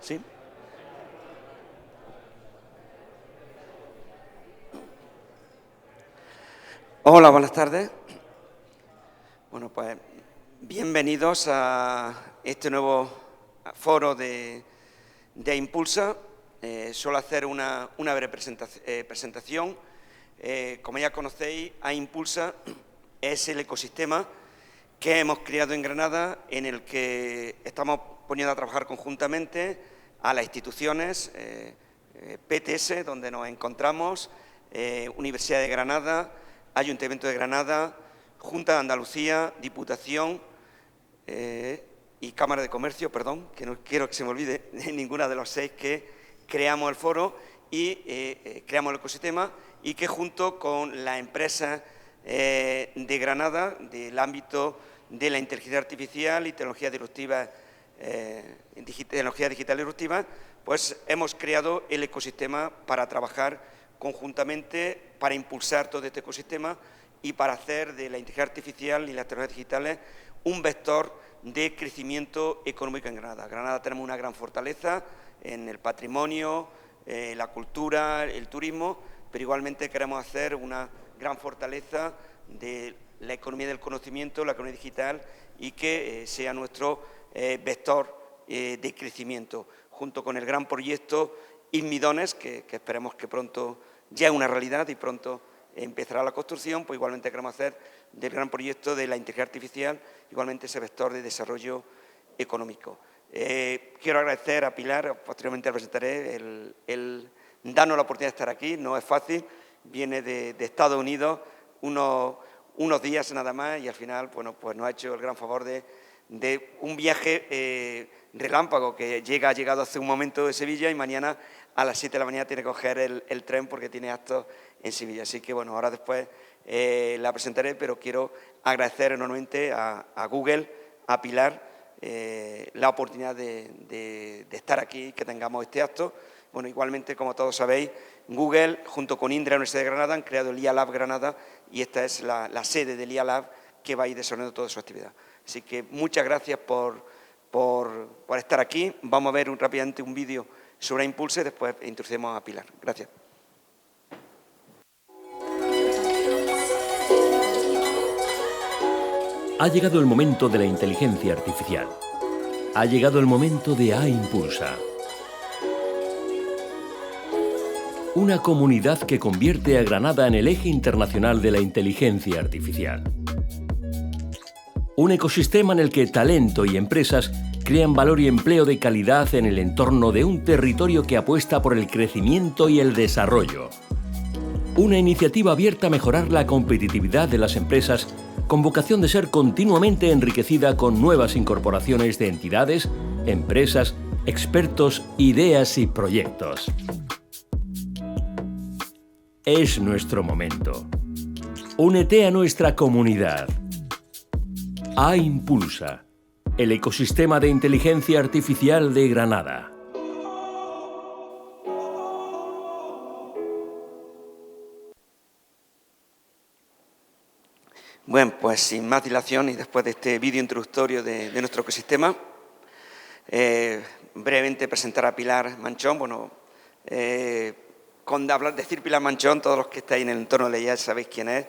¿Sí? Hola, buenas tardes. Bueno, pues bienvenidos a este nuevo foro de Impulsa. Suelo hacer una breve presentación. Como ya conocéis, Impulsa es el ecosistema que hemos creado en Granada, en el que estamos poniendo a trabajar conjuntamente a las instituciones, PTS, donde nos encontramos, Universidad de Granada, Ayuntamiento de Granada, Junta de Andalucía, Diputación y Cámara de Comercio, perdón, que no quiero que se me olvide ninguna de los 6 que creamos el foro y creamos el ecosistema, y que junto con las empresas de Granada, del ámbito de la inteligencia artificial y tecnología disruptiva, tecnología digital disruptiva, pues hemos creado el ecosistema para trabajar conjuntamente, para impulsar todo este ecosistema y para hacer de la inteligencia artificial y las tecnologías digitales un vector de crecimiento económico en Granada. En Granada tenemos una gran fortaleza en el patrimonio, la cultura, el turismo, pero igualmente queremos hacer una gran fortaleza de la economía del conocimiento, la economía digital, y que sea nuestro vector de crecimiento, junto con el gran proyecto Inmidones, que esperemos que pronto ya es una realidad y pronto empezará la construcción. Pues igualmente queremos hacer del gran proyecto de la inteligencia artificial igualmente ese vector de desarrollo económico. Quiero agradecer a Pilar, posteriormente la presentaré, el darnos la oportunidad de estar aquí. No es fácil, viene de Estados Unidos unos días nada más, y al final, bueno, pues nos ha hecho el gran favor de un viaje relámpago, que ha llegado hace un momento de Sevilla, y mañana a las 7 de la mañana tiene que coger el tren porque tiene actos en Sevilla. Así que, bueno, ahora después la presentaré, pero quiero agradecer enormemente a Google, a Pilar, la oportunidad de estar aquí, que tengamos este acto. Bueno, igualmente, como todos sabéis, Google, junto con Indra, Universidad de Granada, han creado el IA Lab Granada, y esta es la sede del IA Lab, que va a ir desarrollando toda su actividad. Así que muchas gracias por estar aquí. Vamos a ver rápidamente un vídeo sobre Impulse y después introducimos a Pilar. Gracias. Ha llegado el momento de la inteligencia artificial. Ha llegado el momento de Impulsa. Una comunidad que convierte a Granada en el eje internacional de la inteligencia artificial. Un ecosistema en el que talento y empresas crean valor y empleo de calidad en el entorno de un territorio que apuesta por el crecimiento y el desarrollo. Una iniciativa abierta a mejorar la competitividad de las empresas, con vocación de ser continuamente enriquecida con nuevas incorporaciones de entidades, empresas, expertos, ideas y proyectos. Es nuestro momento. Únete a nuestra comunidad. Impulsa, el ecosistema de inteligencia artificial de Granada. Bueno, pues sin más dilación y después de este vídeo introductorio de nuestro ecosistema, brevemente presentar a Pilar Manchón. Bueno, decir Pilar Manchón, todos los que estáis en el entorno de ella sabéis quién es,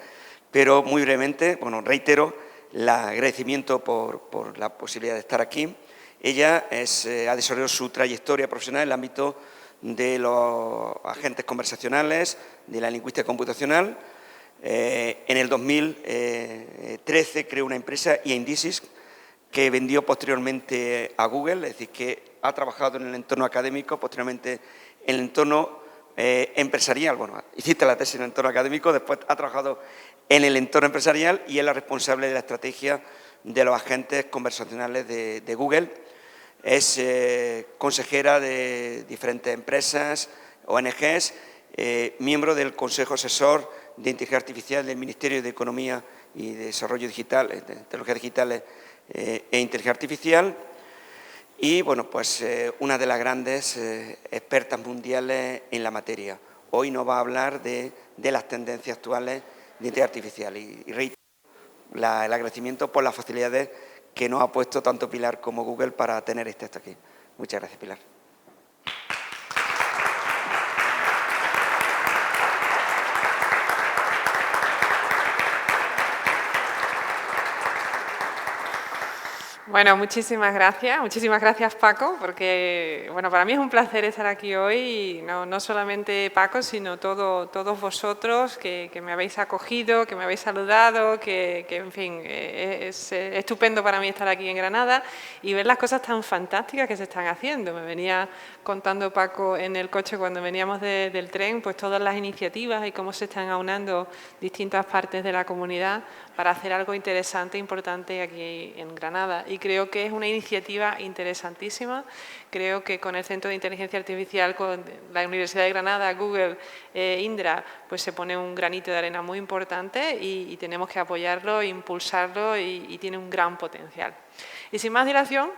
pero muy brevemente, bueno, reitero el agradecimiento por la posibilidad de estar aquí. Ella ha desarrollado su trayectoria profesional en el ámbito de los agentes conversacionales, de la lingüística computacional. En el 2013 creó una empresa, Indicis, que vendió posteriormente a Google, es decir, que ha trabajado en el entorno académico, posteriormente en el entorno empresarial. Bueno, hiciste la tesis en el entorno académico, después ha trabajado en el entorno empresarial y es la responsable de la estrategia de los agentes conversacionales de Google. Es consejera de diferentes empresas, ONGs, miembro del Consejo Asesor de Inteligencia Artificial del Ministerio de Economía y Desarrollo Digital, de Tecnologías Digitales e Inteligencia Artificial. Y, bueno, pues una de las grandes expertas mundiales en la materia. Hoy nos va a hablar de las tendencias actuales de inteligencia artificial y reitero el agradecimiento por las facilidades que nos ha puesto tanto Pilar como Google para tener este acto aquí. Muchas gracias, Pilar. Bueno, muchísimas gracias Paco, porque bueno, para mí es un placer estar aquí hoy, y no solamente Paco, sino todos vosotros que me habéis acogido, que me habéis saludado, que en fin, es estupendo para mí estar aquí en Granada y ver las cosas tan fantásticas que se están haciendo. Me venía contando Paco en el coche cuando veníamos del tren, pues todas las iniciativas y cómo se están aunando distintas partes de la comunidad para hacer algo interesante e importante aquí en Granada. Y creo que es una iniciativa interesantísima. Creo que con el Centro de Inteligencia Artificial, con la Universidad de Granada, Google, Indra, pues se pone un granito de arena muy importante y tenemos que apoyarlo, impulsarlo y tiene un gran potencial. Y sin más dilación,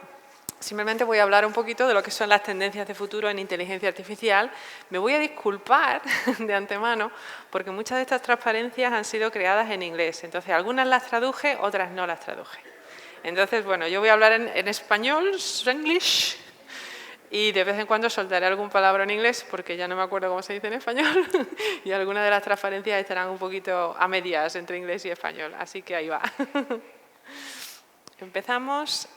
simplemente voy a hablar un poquito de lo que son las tendencias de futuro en inteligencia artificial. Me voy a disculpar de antemano porque muchas de estas transparencias han sido creadas en inglés. Entonces, algunas las traduje, otras no las traduje. Entonces, bueno, yo voy a hablar en español, Spanglish, y de vez en cuando soltaré algún palabra en inglés porque ya no me acuerdo cómo se dice en español y algunas de las transparencias estarán un poquito a medias entre inglés y español. Así que ahí va. Empezamos.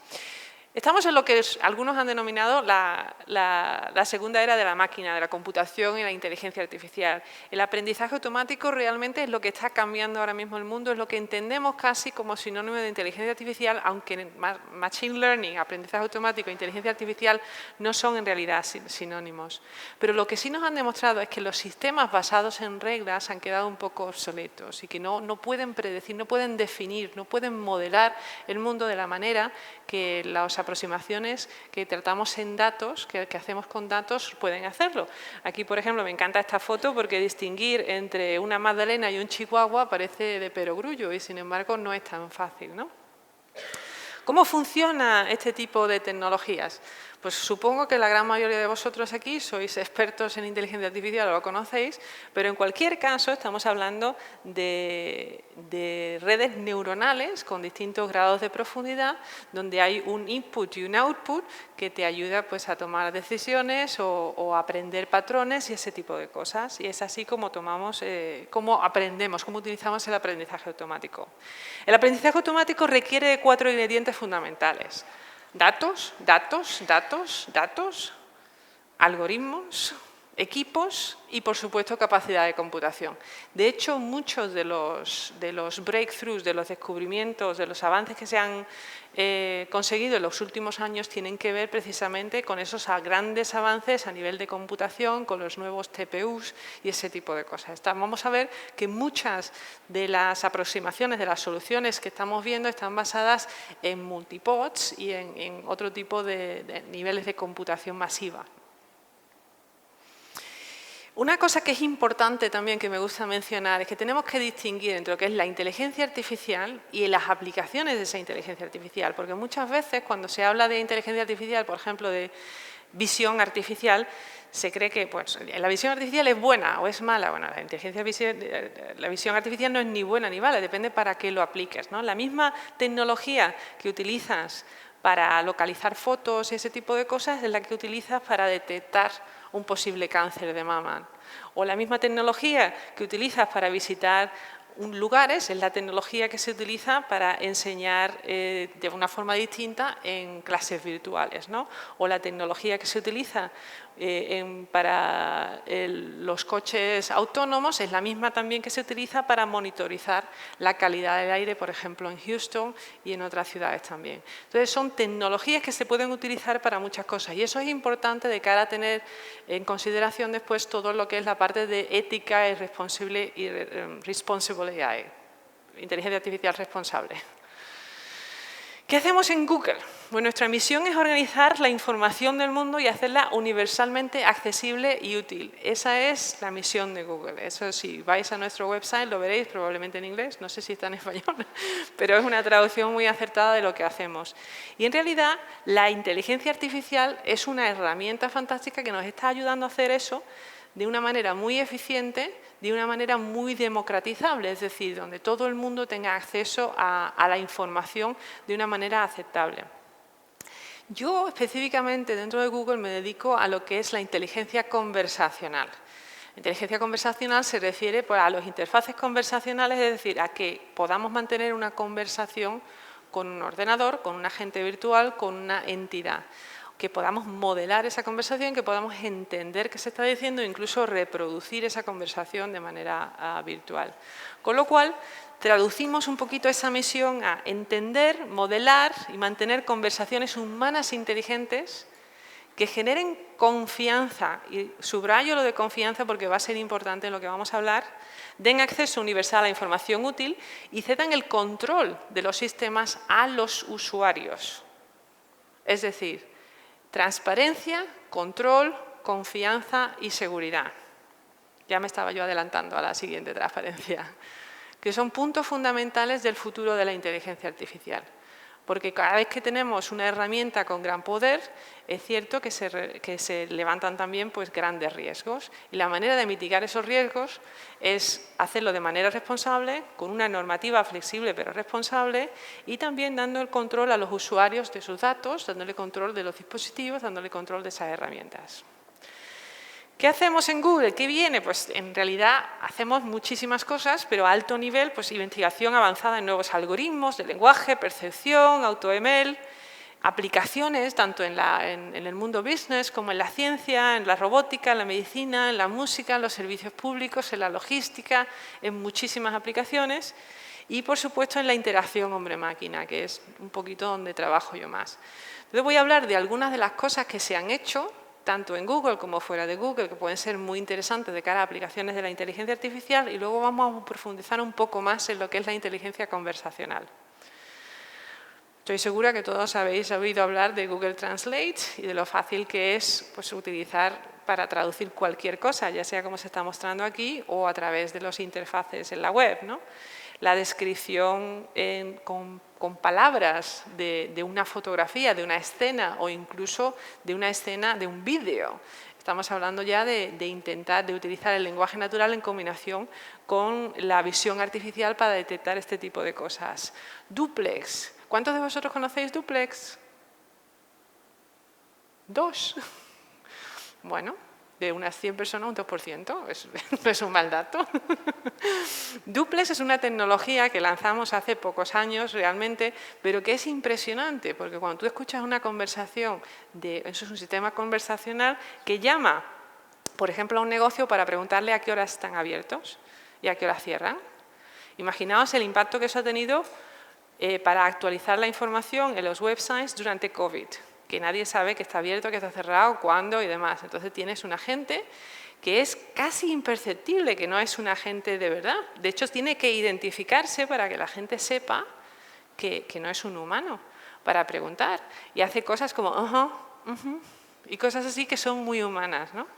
Estamos en lo que algunos han denominado la segunda era de la máquina, de la computación y la inteligencia artificial. El aprendizaje automático realmente es lo que está cambiando ahora mismo el mundo, es lo que entendemos casi como sinónimo de inteligencia artificial, aunque machine learning, aprendizaje automático e inteligencia artificial no son en realidad sinónimos. Pero lo que sí nos han demostrado es que los sistemas basados en reglas han quedado un poco obsoletos y que no pueden predecir, no pueden definir, no pueden modelar el mundo de la manera que las aproximaciones que tratamos en datos, que hacemos con datos, pueden hacerlo. Aquí, por ejemplo, me encanta esta foto porque distinguir entre una magdalena y un chihuahua parece de perogrullo y, sin embargo, no es tan fácil, ¿no? ¿Cómo funciona este tipo de tecnologías? Pues supongo que la gran mayoría de vosotros aquí sois expertos en inteligencia artificial o lo conocéis, pero en cualquier caso estamos hablando de redes neuronales con distintos grados de profundidad, donde hay un input y un output que te ayuda pues, a tomar decisiones o a aprender patrones y ese tipo de cosas. Y es así como cómo aprendemos, cómo utilizamos el aprendizaje automático. El aprendizaje automático requiere de 4 ingredientes fundamentales: datos, datos, datos, datos, algoritmos, equipos y, por supuesto, capacidad de computación. De hecho, muchos de los breakthroughs, de los descubrimientos, de los avances que se han conseguido en los últimos años tienen que ver precisamente con esos grandes avances a nivel de computación, con los nuevos TPUs y ese tipo de cosas. Vamos a ver que muchas de las aproximaciones, de las soluciones que estamos viendo están basadas en multipods y en otro tipo de niveles de computación masiva. Una cosa que es importante también, que me gusta mencionar, es que tenemos que distinguir entre lo que es la inteligencia artificial y las aplicaciones de esa inteligencia artificial, porque muchas veces cuando se habla de inteligencia artificial, por ejemplo, de visión artificial, se cree que pues, la visión artificial es buena o es mala. Bueno, la visión artificial no es ni buena ni mala, depende para qué lo apliques, ¿no? La misma tecnología que utilizas para localizar fotos y ese tipo de cosas es la que utilizas para detectar un posible cáncer de mama. O la misma tecnología que utilizas para visitar lugares es la tecnología que se utiliza para enseñar de una forma distinta en clases virtuales, ¿no? O la tecnología que se utiliza para los coches autónomos es la misma también que se utiliza para monitorizar la calidad del aire, por ejemplo, en Houston y en otras ciudades también. Entonces, son tecnologías que se pueden utilizar para muchas cosas y eso es importante de cara a tener en consideración después todo lo que es la parte de ética y responsible AI, inteligencia artificial responsable. ¿Qué hacemos en Google? Pues nuestra misión es organizar la información del mundo y hacerla universalmente accesible y útil. Esa es la misión de Google. Eso, si vais a nuestro website lo veréis, probablemente en inglés, no sé si está en español, pero es una traducción muy acertada de lo que hacemos. Y en realidad la inteligencia artificial es una herramienta fantástica que nos está ayudando a hacer eso de una manera muy eficiente, de una manera muy democratizable, es decir, donde todo el mundo tenga acceso a la información de una manera aceptable. Yo específicamente dentro de Google me dedico a lo que es la inteligencia conversacional. Inteligencia conversacional se refiere a los interfaces conversacionales, es decir, a que podamos mantener una conversación con un ordenador, con un agente virtual, con una entidad. Que podamos modelar esa conversación, que podamos entender qué se está diciendo e incluso reproducir esa conversación de manera virtual. Con lo cual, traducimos un poquito esa misión a entender, modelar y mantener conversaciones humanas inteligentes que generen confianza, y subrayo lo de confianza porque va a ser importante en lo que vamos a hablar, den acceso universal a información útil y cedan el control de los sistemas a los usuarios. Es decir, transparencia, control, confianza y seguridad. Ya me estaba yo adelantando a la siguiente transparencia, que son puntos fundamentales del futuro de la inteligencia artificial. Porque cada vez que tenemos una herramienta con gran poder, es cierto que se levantan también pues, grandes riesgos. Y la manera de mitigar esos riesgos es hacerlo de manera responsable, con una normativa flexible pero responsable, y también dando el control a los usuarios de sus datos, dándole control de los dispositivos, dándole control de esas herramientas. ¿Qué hacemos en Google? ¿Qué viene? Pues en realidad hacemos muchísimas cosas, pero a alto nivel, pues investigación avanzada en nuevos algoritmos de lenguaje, percepción, AutoML, aplicaciones tanto en el mundo business como en la ciencia, en la robótica, en la medicina, en la música, en los servicios públicos, en la logística, en muchísimas aplicaciones y, por supuesto, en la interacción hombre-máquina, que es un poquito donde trabajo yo más. Entonces voy a hablar de algunas de las cosas que se han hecho tanto en Google como fuera de Google, que pueden ser muy interesantes de cara a aplicaciones de la inteligencia artificial, y luego vamos a profundizar un poco más en lo que es la inteligencia conversacional. Estoy segura que todos habéis oído hablar de Google Translate y de lo fácil que es pues, utilizar para traducir cualquier cosa, ya sea como se está mostrando aquí o a través de los interfaces en la web, ¿no? La descripción con palabras de una fotografía, de una escena o incluso de una escena de un vídeo. Estamos hablando ya de utilizar el lenguaje natural en combinación con la visión artificial para detectar este tipo de cosas. Duplex. ¿Cuántos de vosotros conocéis Duplex? 2. Bueno, de unas 100 personas, un 2%, no es un mal dato. Duplex es una tecnología que lanzamos hace pocos años realmente, pero que es impresionante, porque cuando tú escuchas una conversación, eso es un sistema conversacional que llama, por ejemplo, a un negocio para preguntarle a qué horas están abiertos y a qué horas cierran. Imaginaos el impacto que eso ha tenido para actualizar la información en los websites durante COVID, que nadie sabe que está abierto, que está cerrado, cuándo y demás. Entonces tienes un agente que es casi imperceptible, que no es un agente de verdad. De hecho, tiene que identificarse para que la gente sepa que no es un humano, para preguntar. Y hace cosas como, y cosas así que son muy humanas, ¿no?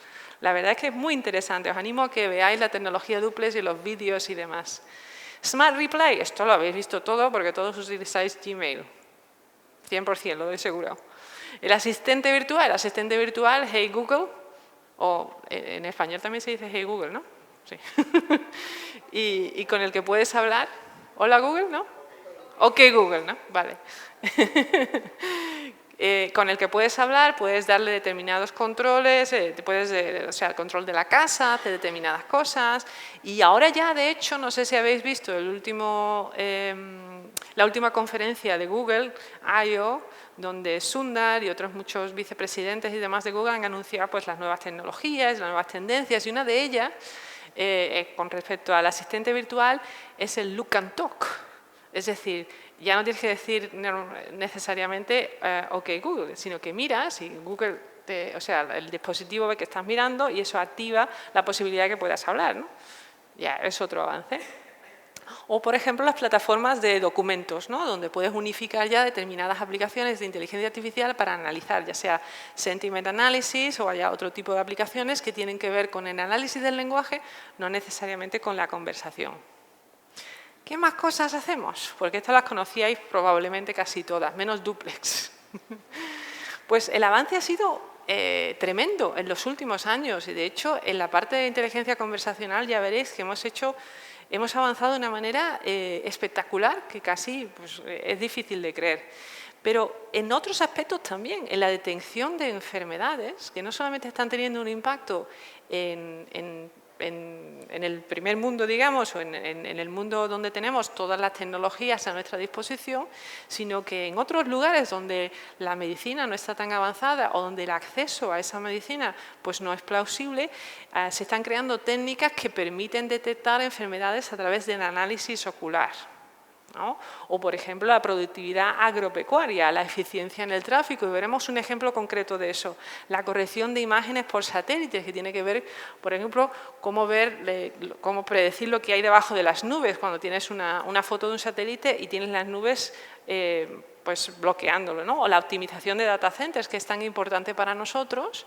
La verdad es que es muy interesante. Os animo a que veáis la tecnología Duplex y los vídeos y demás. Smart Reply, esto lo habéis visto todo porque todos utilizáis Gmail. 100%, lo doy seguro. El asistente virtual, Hey Google, o en español también se dice Hey Google, ¿no? Sí. y con el que puedes hablar, hola Google, ¿no? Ok Google, ¿no? Vale. Con el que puedes hablar, puedes darle determinados controles, o sea, el control de la casa, hacer determinadas cosas. Y ahora ya, de hecho, no sé si habéis visto la última conferencia de Google, I.O., donde Sundar y otros muchos vicepresidentes y demás de Google han anunciado pues, las nuevas tecnologías, las nuevas tendencias, y una de ellas, con respecto al asistente virtual, es el Look and Talk. Es decir, ya no tienes que decir necesariamente OK Google, sino que miras y Google, o sea, el dispositivo ve que estás mirando y eso activa la posibilidad de que puedas hablar, ¿no? Ya es otro avance. O, por ejemplo, las plataformas de documentos, ¿no? Donde puedes unificar ya determinadas aplicaciones de inteligencia artificial para analizar, ya sea sentiment analysis o haya otro tipo de aplicaciones que tienen que ver con el análisis del lenguaje, no necesariamente con la conversación. ¿Qué más cosas hacemos? Porque estas las conocíais probablemente casi todas, menos Duplex. Pues el avance ha sido tremendo en los últimos años y, de hecho, en la parte de inteligencia conversacional ya veréis que hemos avanzado de una manera espectacular que casi pues, es difícil de creer. Pero en otros aspectos también, en la detección de enfermedades, que no solamente están teniendo un impacto en en el primer mundo, digamos, o en el mundo donde tenemos todas las tecnologías a nuestra disposición, sino que en otros lugares donde la medicina no está tan avanzada o donde el acceso a esa medicina pues no es plausible, se están creando técnicas que permiten detectar enfermedades a través del análisis ocular, ¿no? O, por ejemplo, la productividad agropecuaria, la eficiencia en el tráfico, y veremos un ejemplo concreto de eso. La corrección de imágenes por satélites, que tiene que ver, por ejemplo, cómo predecir lo que hay debajo de las nubes, cuando tienes una foto de un satélite y tienes las nubes pues bloqueándolo, ¿no? O la optimización de data centers, que es tan importante para nosotros,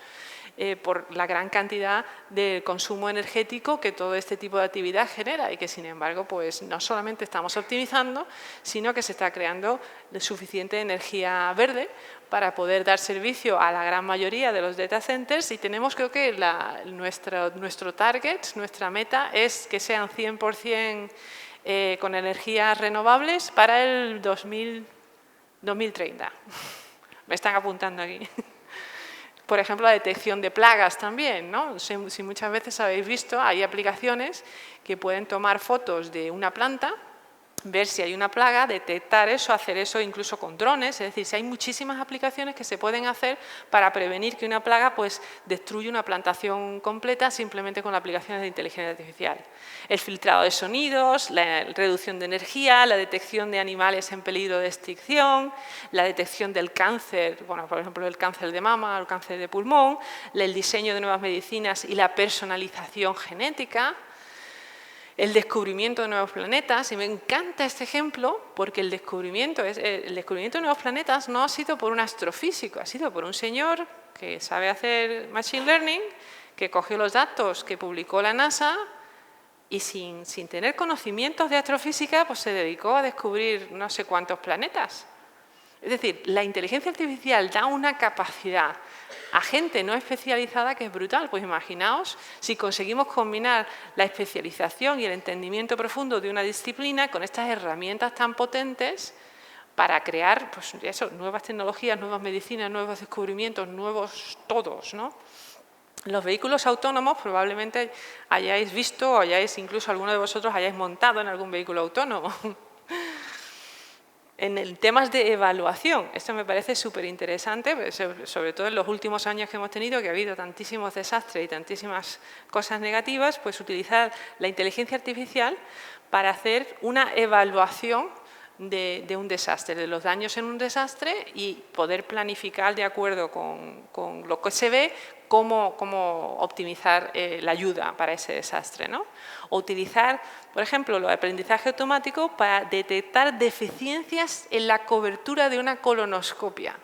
por la gran cantidad de consumo energético que todo este tipo de actividad genera y que, sin embargo, pues no solamente estamos optimizando, sino que se está creando suficiente energía verde para poder dar servicio a la gran mayoría de los data centers, y tenemos, creo que nuestro target, nuestra meta es que sean 100% con energías renovables para el 2030. Me están apuntando aquí. Por ejemplo, la detección de plagas también, ¿no? Si muchas veces habéis visto, hay aplicaciones que pueden tomar fotos de una planta, ver si hay una plaga, detectar eso, hacer eso incluso con drones. Es decir, si hay muchísimas aplicaciones que se pueden hacer para prevenir que una plaga pues destruya una plantación completa simplemente con aplicaciones de inteligencia artificial. El filtrado de sonidos, la reducción de energía, la detección de animales en peligro de extinción, la detección del cáncer, bueno, por ejemplo, el cáncer de mama o el cáncer de pulmón, el diseño de nuevas medicinas y la personalización genética, el descubrimiento de nuevos planetas. Y me encanta este ejemplo porque el descubrimiento de nuevos planetas no ha sido por un astrofísico, ha sido por un señor que sabe hacer machine learning, que cogió los datos que publicó la NASA y sin tener conocimientos de astrofísica, pues se dedicó a descubrir no sé cuántos planetas. Es decir, la inteligencia artificial da una capacidad a gente no especializada que es brutal. Pues imaginaos si conseguimos combinar la especialización y el entendimiento profundo de una disciplina con estas herramientas tan potentes para crear pues eso, nuevas tecnologías, nuevas medicinas, nuevos descubrimientos, nuevos todos, ¿no? Los vehículos autónomos probablemente hayáis visto o incluso alguno de vosotros hayáis montado en algún vehículo autónomo. En el temas de evaluación, esto me parece súper interesante, sobre todo en los últimos años que hemos tenido, que ha habido tantísimos desastres y tantísimas cosas negativas, pues utilizar la inteligencia artificial para hacer una evaluación de un desastre, de los daños en un desastre, y poder planificar de acuerdo con lo que se ve cómo optimizar la ayuda para ese desastre, ¿no? O utilizar, por ejemplo, el aprendizaje automático para detectar deficiencias en la cobertura de una colonoscopia.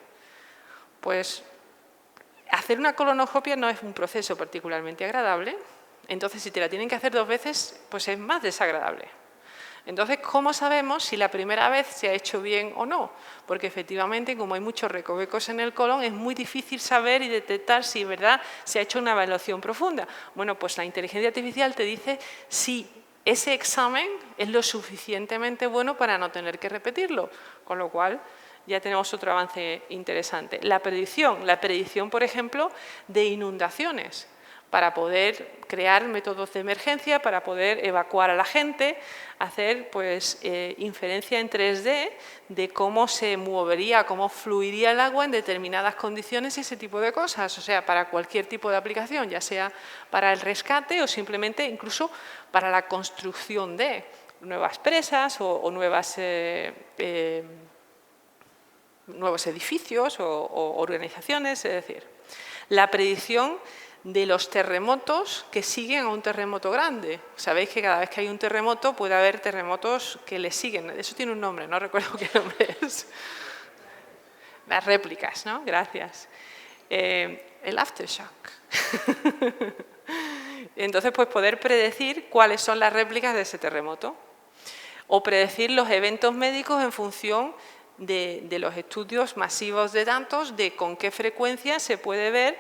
Pues hacer una colonoscopia no es un proceso particularmente agradable, entonces si te la tienen que hacer 2 veces, pues es más desagradable. Entonces, ¿cómo sabemos si la primera vez se ha hecho bien o no? Porque efectivamente, como hay muchos recovecos en el colon, es muy difícil saber y detectar si, ¿verdad?, se ha hecho una evaluación profunda. Bueno, pues la inteligencia artificial te dice si ese examen es lo suficientemente bueno para no tener que repetirlo, con lo cual ya tenemos otro avance interesante. La predicción, por ejemplo, de inundaciones, para poder crear métodos de emergencia, para poder evacuar a la gente, hacer pues, inferencia en 3D de cómo se movería, cómo fluiría el agua en determinadas condiciones y ese tipo de cosas. O sea, para cualquier tipo de aplicación, ya sea para el rescate o simplemente incluso para la construcción de nuevas presas o nuevos edificios o organizaciones. Es decir, la predicción de los terremotos que siguen a un terremoto grande. Sabéis que cada vez que hay un terremoto puede haber terremotos que le siguen. Eso tiene un nombre, no recuerdo qué nombre es. Las réplicas, ¿no? Gracias. El aftershock. Entonces, pues poder predecir cuáles son las réplicas de ese terremoto. O predecir los eventos médicos en función de los estudios masivos de datos, de con qué frecuencia se puede ver,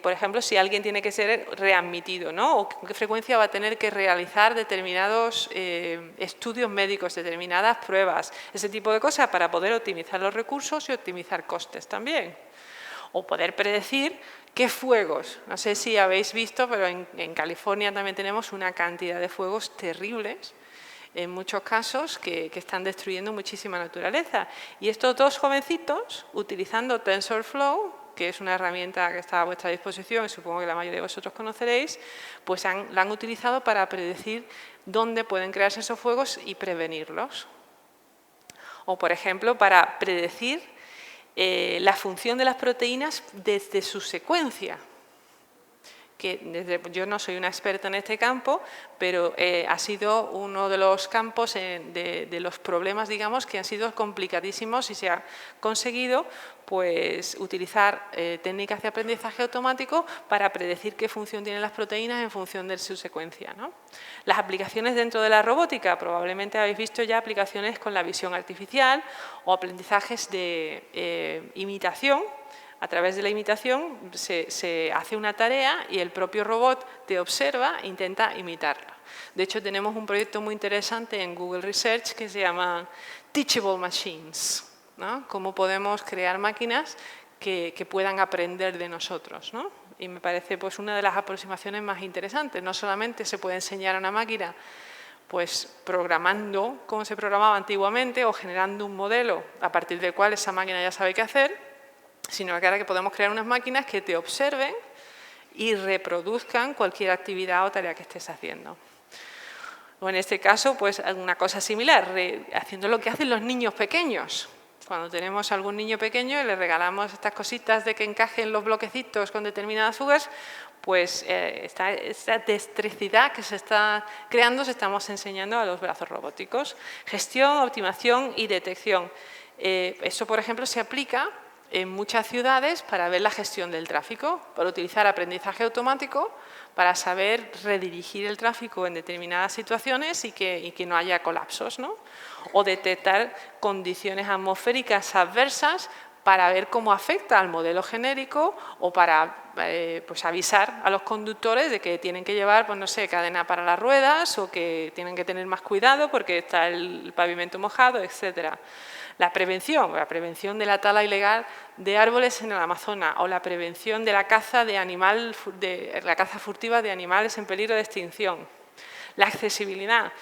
por ejemplo, si alguien tiene que ser readmitido, ¿no? O con qué frecuencia va a tener que realizar determinados estudios médicos, determinadas pruebas, ese tipo de cosas, para poder optimizar los recursos y optimizar costes también. O poder predecir qué fuegos. No sé si habéis visto, pero en California también tenemos una cantidad de fuegos terribles, en muchos casos, que están destruyendo muchísima naturaleza. Y estos dos jovencitos, utilizando TensorFlow, que es una herramienta que está a vuestra disposición y supongo que la mayoría de vosotros conoceréis, pues la han utilizado para predecir dónde pueden crearse esos fuegos y prevenirlos. O, por ejemplo, para predecir la función de las proteínas desde su secuencia. Yo no soy una experta en este campo, pero ha sido uno de los campos de los problemas, digamos, que han sido complicadísimos y se ha conseguido pues, utilizar técnicas de aprendizaje automático para predecir qué función tienen las proteínas en función de su secuencia, ¿no? Las aplicaciones dentro de la robótica, probablemente habéis visto ya aplicaciones con la visión artificial o aprendizajes de imitación. A través de la imitación se hace una tarea y el propio robot te observa e intenta imitarla. De hecho, tenemos un proyecto muy interesante en Google Research que se llama Teachable Machines, ¿no? Cómo podemos crear máquinas que puedan aprender de nosotros, ¿no? Y me parece pues, una de las aproximaciones más interesantes. No solamente se puede enseñar a una máquina pues, programando como se programaba antiguamente o generando un modelo a partir del cual esa máquina ya sabe qué hacer, sino que ahora que podemos crear unas máquinas que te observen y reproduzcan cualquier actividad o tarea que estés haciendo. O en este caso, pues una cosa similar, haciendo lo que hacen los niños pequeños. Cuando tenemos a algún niño pequeño y le regalamos estas cositas de que encajen los bloquecitos con determinadas fugas, pues esta destreza que se está creando se estamos enseñando a los brazos robóticos. Gestión, optimización y detección. Eso, por ejemplo, se aplica en muchas ciudades para ver la gestión del tráfico, para utilizar aprendizaje automático, para saber redirigir el tráfico en determinadas situaciones y que no haya colapsos, ¿no? O detectar condiciones atmosféricas adversas para ver cómo afecta al modelo genérico o para pues avisar a los conductores de que tienen que llevar, pues no sé, cadena para las ruedas o que tienen que tener más cuidado porque está el pavimento mojado, etcétera. La prevención de la tala ilegal de árboles en el Amazonas o la prevención de la caza la caza furtiva de animales en peligro de extinción. La accesibilidad.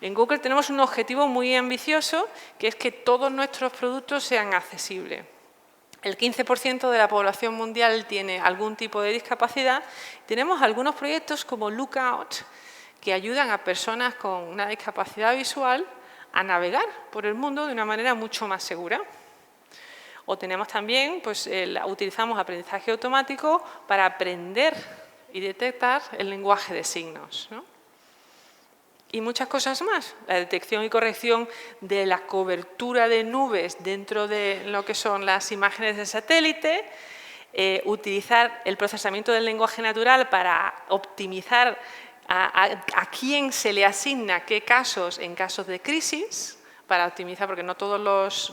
En Google tenemos un objetivo muy ambicioso que es que todos nuestros productos sean accesibles. El 15% de la población mundial tiene algún tipo de discapacidad. Tenemos algunos proyectos como Lookout que ayudan a personas con una discapacidad visual a navegar por el mundo de una manera mucho más segura. O tenemos también, pues utilizamos aprendizaje automático para aprender y detectar el lenguaje de signos, ¿no? Y muchas cosas más. La detección y corrección de la cobertura de nubes dentro de lo que son las imágenes de satélite, utilizar el procesamiento del lenguaje natural para optimizar a quién se le asigna qué casos en casos de crisis, para optimizar, porque no todos los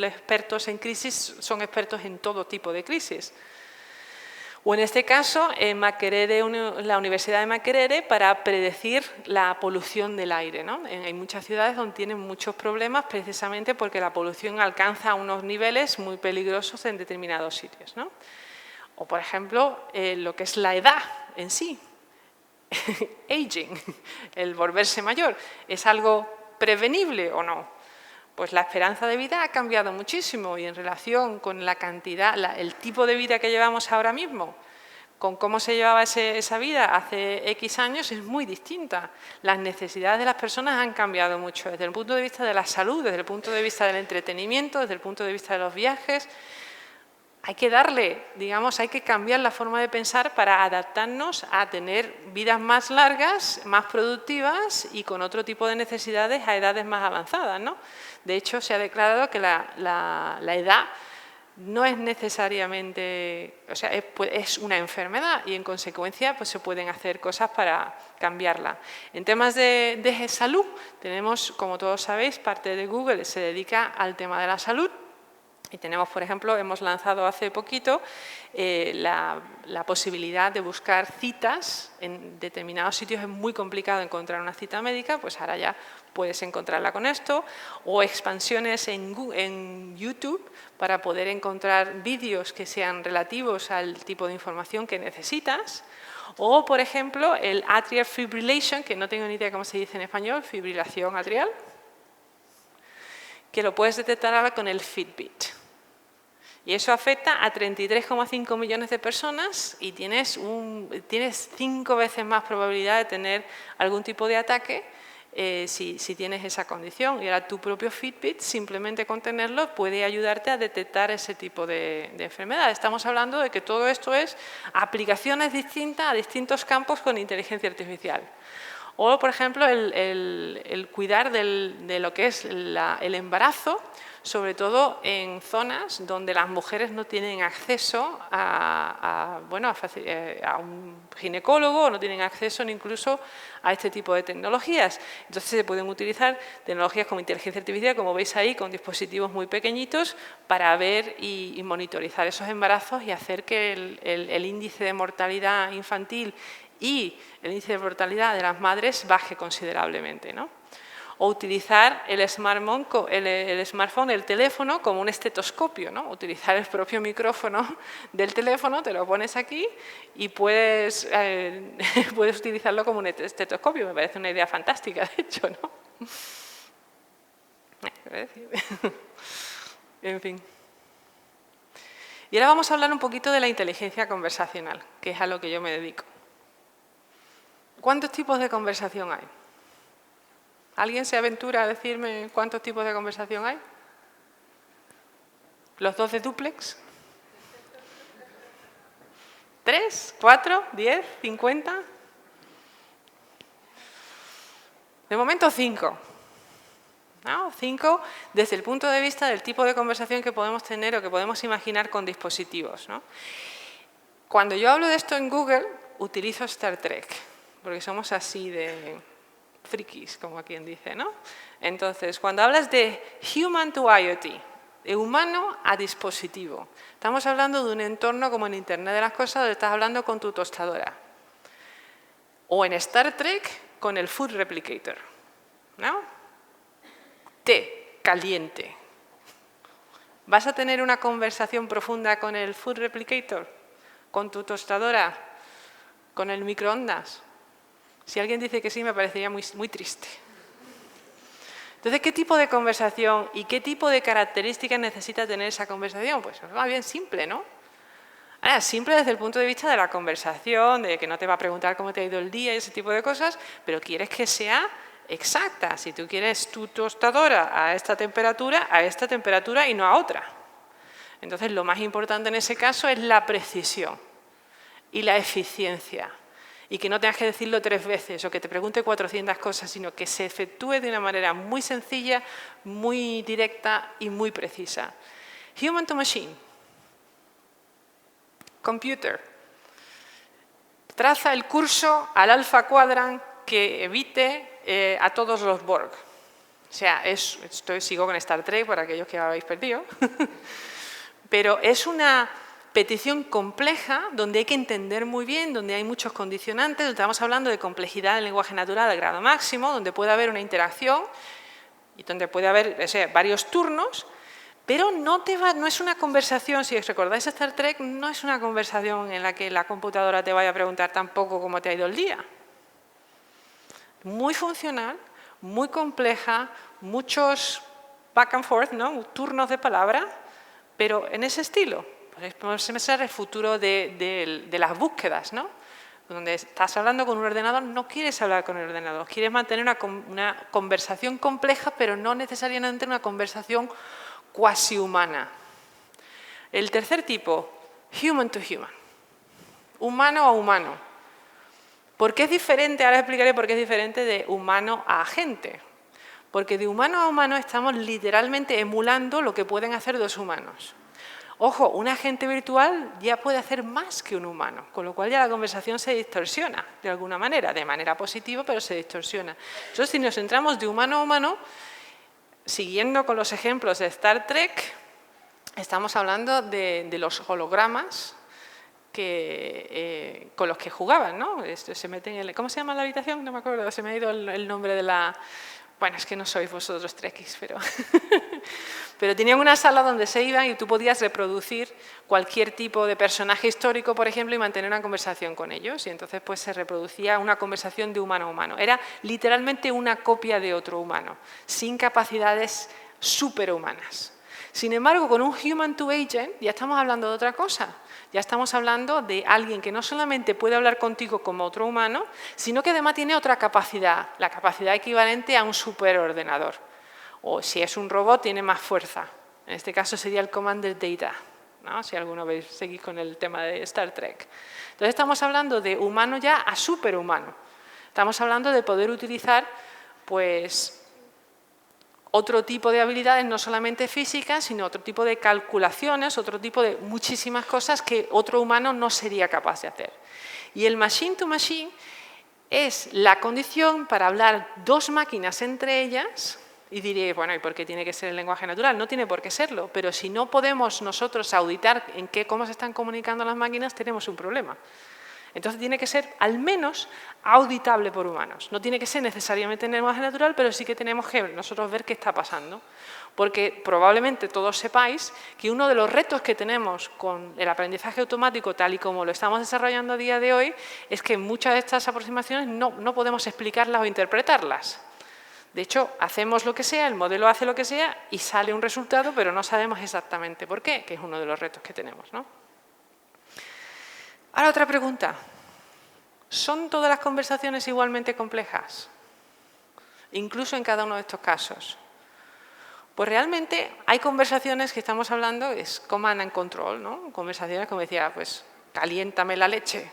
expertos en crisis son expertos en todo tipo de crisis. O en este caso, en Makerere, la Universidad de Makerere, para predecir la polución del aire, ¿no? Hay muchas ciudades donde tienen muchos problemas precisamente porque la polución alcanza unos niveles muy peligrosos en determinados sitios, ¿no? O, por ejemplo, lo que es la edad en sí. Aging, el volverse mayor, ¿es algo prevenible o no? Pues la esperanza de vida ha cambiado muchísimo y en relación con la cantidad, el tipo de vida que llevamos ahora mismo, con cómo se llevaba esa vida hace X años es muy distinta. Las necesidades de las personas han cambiado mucho desde el punto de vista de la salud, desde el punto de vista del entretenimiento, desde el punto de vista de los viajes. Hay que hay que cambiar la forma de pensar para adaptarnos a tener vidas más largas, más productivas y con otro tipo de necesidades a edades más avanzadas, ¿no? De hecho, se ha declarado que la edad no es necesariamente, o sea, es una enfermedad y en consecuencia pues, se pueden hacer cosas para cambiarla. En temas de salud, tenemos, como todos sabéis, parte de Google se dedica al tema de la salud. Y tenemos, por ejemplo, hemos lanzado hace poquito la posibilidad de buscar citas en determinados sitios. Es muy complicado encontrar una cita médica, pues ahora ya puedes encontrarla con esto. O expansiones en YouTube para poder encontrar vídeos que sean relativos al tipo de información que necesitas. O, por ejemplo, el atrial fibrillation, que no tengo ni idea cómo se dice en español, fibrilación atrial, que lo puedes detectar ahora con el Fitbit. Y eso afecta a 33,5 millones de personas y tienes 5 veces más probabilidad de tener algún tipo de ataque si tienes esa condición. Y ahora tu propio Fitbit, simplemente con tenerlo, puede ayudarte a detectar ese tipo de enfermedad. Estamos hablando de que todo esto es aplicaciones distintas a distintos campos con inteligencia artificial. O, por ejemplo, el cuidar de lo que es el embarazo, sobre todo en zonas donde las mujeres no tienen acceso a un ginecólogo o no tienen acceso incluso a este tipo de tecnologías. Entonces se pueden utilizar tecnologías como inteligencia artificial, como veis ahí, con dispositivos muy pequeñitos para ver y monitorizar esos embarazos y hacer que el índice de mortalidad infantil y el índice de mortalidad de las madres baje considerablemente, ¿no? O utilizar el smartphone, el teléfono, como un estetoscopio, ¿no? Utilizar el propio micrófono del teléfono, te lo pones aquí y puedes utilizarlo como un estetoscopio. Me parece una idea fantástica, de hecho, ¿no? En fin. Y ahora vamos a hablar un poquito de la inteligencia conversacional, que es a lo que yo me dedico. ¿Cuántos tipos de conversación hay? ¿Alguien se aventura a decirme cuántos tipos de conversación hay? ¿Los 2 de dúplex? ¿3? ¿4? ¿10? ¿50? De momento 5. ¿No? 5 desde el punto de vista del tipo de conversación que podemos tener o que podemos imaginar con dispositivos, ¿no? Cuando yo hablo de esto en Google, utilizo Star Trek, porque somos así de frikis, como quien dice, ¿no? Entonces, cuando hablas de human to IoT, de humano a dispositivo, estamos hablando de un entorno como en Internet de las Cosas, donde estás hablando con tu tostadora. O en Star Trek, con el Food Replicator, ¿no? Té caliente. ¿Vas a tener una conversación profunda con el Food Replicator? ¿Con tu tostadora? ¿Con el microondas? Si alguien dice que sí, me parecería muy, muy triste. Entonces, ¿qué tipo de conversación y qué tipo de características necesita tener esa conversación? Pues más bien simple, ¿no? Ahora, simple desde el punto de vista de la conversación, de que no te va a preguntar cómo te ha ido el día y ese tipo de cosas, pero quieres que sea exacta. Si tú quieres tu tostadora a esta temperatura y no a otra. Entonces, lo más importante en ese caso es la precisión y la eficiencia. Y que no tengas que decirlo 3 veces o que te pregunte 400 cosas, sino que se efectúe de una manera muy sencilla, muy directa y muy precisa. Human to machine. Computer. Traza el curso al Alpha Quadrant que evite a todos los Borg. O sea, sigo con Star Trek para aquellos que habéis perdido. Pero es una petición compleja, donde hay que entender muy bien, donde hay muchos condicionantes, donde estamos hablando de complejidad del lenguaje natural al grado máximo, donde puede haber una interacción y donde puede haber varios turnos, pero no es una conversación, si os recordáis Star Trek, no es una conversación en la que la computadora te vaya a preguntar tampoco cómo te ha ido el día. Muy funcional, muy compleja, muchos back and forth, ¿no? Turnos de palabra, pero en ese estilo. Podemos pensar el futuro de las búsquedas, ¿no? Donde estás hablando con un ordenador, no quieres hablar con el ordenador, quieres mantener una conversación compleja, pero no necesariamente una conversación cuasi humana. El tercer tipo, human to human, humano a humano. ¿Por qué es diferente? Ahora explicaré por qué es diferente de humano a agente. Porque de humano a humano estamos literalmente emulando lo que pueden hacer 2 humanos. Ojo, un agente virtual ya puede hacer más que un humano, con lo cual ya la conversación se distorsiona de alguna manera, de manera positiva, pero se distorsiona. Entonces, si nos centramos de humano a humano, siguiendo con los ejemplos de Star Trek, estamos hablando de los hologramas con los que jugaban, ¿no? Se meten en ¿cómo se llama la habitación? No me acuerdo, se me ha ido el nombre de la... Bueno, es que no sois vosotros trekkies, pero... pero tenían una sala donde se iban y tú podías reproducir cualquier tipo de personaje histórico, por ejemplo, y mantener una conversación con ellos. Y entonces pues se reproducía una conversación de humano a humano. Era literalmente una copia de otro humano, sin capacidades superhumanas. Sin embargo, con un Human to Agent ya estamos hablando de otra cosa. Ya estamos hablando de alguien que no solamente puede hablar contigo como otro humano, sino que además tiene otra capacidad, la capacidad equivalente a un superordenador. O si es un robot, tiene más fuerza. En este caso sería el Commander Data, ¿no? Si alguno veis, seguís con el tema de Star Trek. Entonces estamos hablando de humano ya a superhumano. Estamos hablando de poder utilizar, pues, otro tipo de habilidades, no solamente físicas, sino otro tipo de calculaciones, otro tipo de muchísimas cosas que otro humano no sería capaz de hacer. Y el machine to machine es la condición para hablar dos máquinas entre ellas, y diréis, bueno, ¿y por qué tiene que ser el lenguaje natural? No tiene por qué serlo, pero si no podemos nosotros auditar cómo se están comunicando las máquinas, tenemos un problema. Entonces tiene que ser al menos auditable por humanos. No tiene que ser necesariamente en lenguaje natural, pero sí que tenemos que nosotros ver qué está pasando. Porque probablemente todos sepáis que uno de los retos que tenemos con el aprendizaje automático, tal y como lo estamos desarrollando a día de hoy, es que muchas de estas aproximaciones no podemos explicarlas o interpretarlas. De hecho, hacemos lo que sea, el modelo hace lo que sea y sale un resultado, pero no sabemos exactamente por qué, que es uno de los retos que tenemos, ¿no? Ahora otra pregunta. ¿Son todas las conversaciones igualmente complejas? Incluso en cada uno de estos casos. Pues realmente hay conversaciones que estamos hablando, es command and control, ¿no? Conversaciones como decía, pues, caliéntame la leche.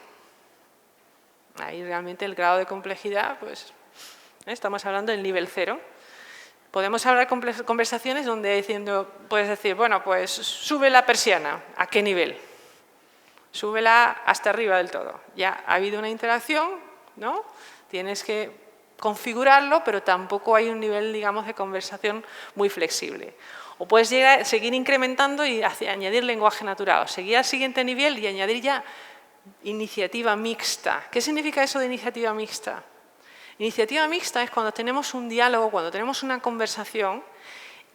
Ahí realmente el grado de complejidad, pues, estamos hablando del nivel 0. Podemos hablar conversaciones donde puedes decir, bueno, pues sube la persiana. ¿A qué nivel? Súbela hasta arriba del todo. Ya ha habido una interacción, ¿no? Tienes que configurarlo, pero tampoco hay un nivel, digamos, de conversación muy flexible. O puedes seguir incrementando y añadir lenguaje natural, o seguir al siguiente nivel y añadir ya iniciativa mixta. ¿Qué significa eso de iniciativa mixta? Iniciativa mixta es cuando tenemos un diálogo, cuando tenemos una conversación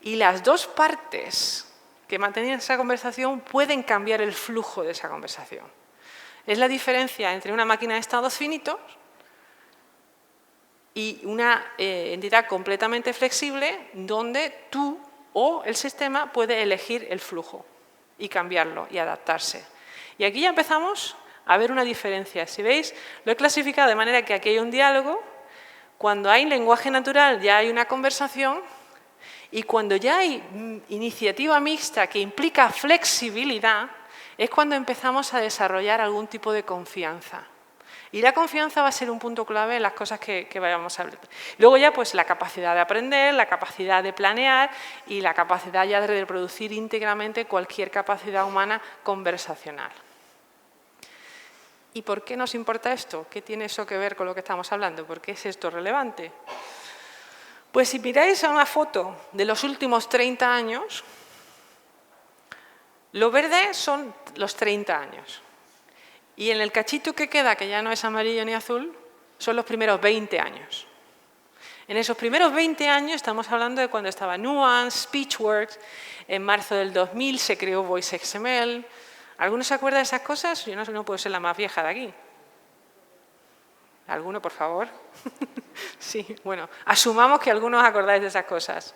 y las dos partes que mantienen esa conversación pueden cambiar el flujo de esa conversación. Es la diferencia entre una máquina de estados finitos y una entidad completamente flexible donde tú o el sistema puede elegir el flujo y cambiarlo y adaptarse. Y aquí ya empezamos a ver una diferencia. Si veis, lo he clasificado de manera que aquí hay un diálogo, cuando hay lenguaje natural ya hay una conversación, y cuando ya hay iniciativa mixta que implica flexibilidad, es cuando empezamos a desarrollar algún tipo de confianza. Y la confianza va a ser un punto clave en las cosas que vayamos a ver. Luego ya pues la capacidad de aprender, la capacidad de planear y la capacidad ya de reproducir íntegramente cualquier capacidad humana conversacional. ¿Y por qué nos importa esto? ¿Qué tiene eso que ver con lo que estamos hablando? ¿Por qué es esto relevante? Pues si miráis a una foto de los últimos 30 años, lo verde son los 30 años. Y en el cachito que queda, que ya no es amarillo ni azul, son los primeros 20 años. En esos primeros 20 años estamos hablando de cuando estaba Nuance, Speechworks, en marzo del 2000 se creó VoiceXML. ¿Alguno se acuerda de esas cosas? Yo no puedo ser la más vieja de aquí. ¿Alguno, por favor? Sí, bueno, asumamos que algunos acordáis de esas cosas.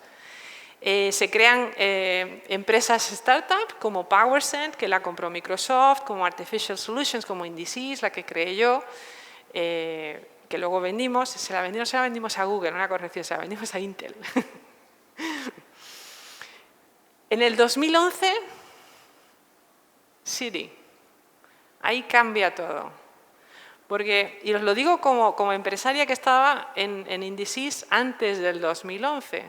Se crean empresas startup como PowerSend, que la compró Microsoft, como Artificial Solutions, como Indices, la que creé yo, que luego vendimos. Se la vendimos a Google, una corrección, se la vendimos a Intel. En el 2011, Siri. Ahí cambia todo. Porque, y os lo digo como empresaria que estaba en Indices antes del 2011,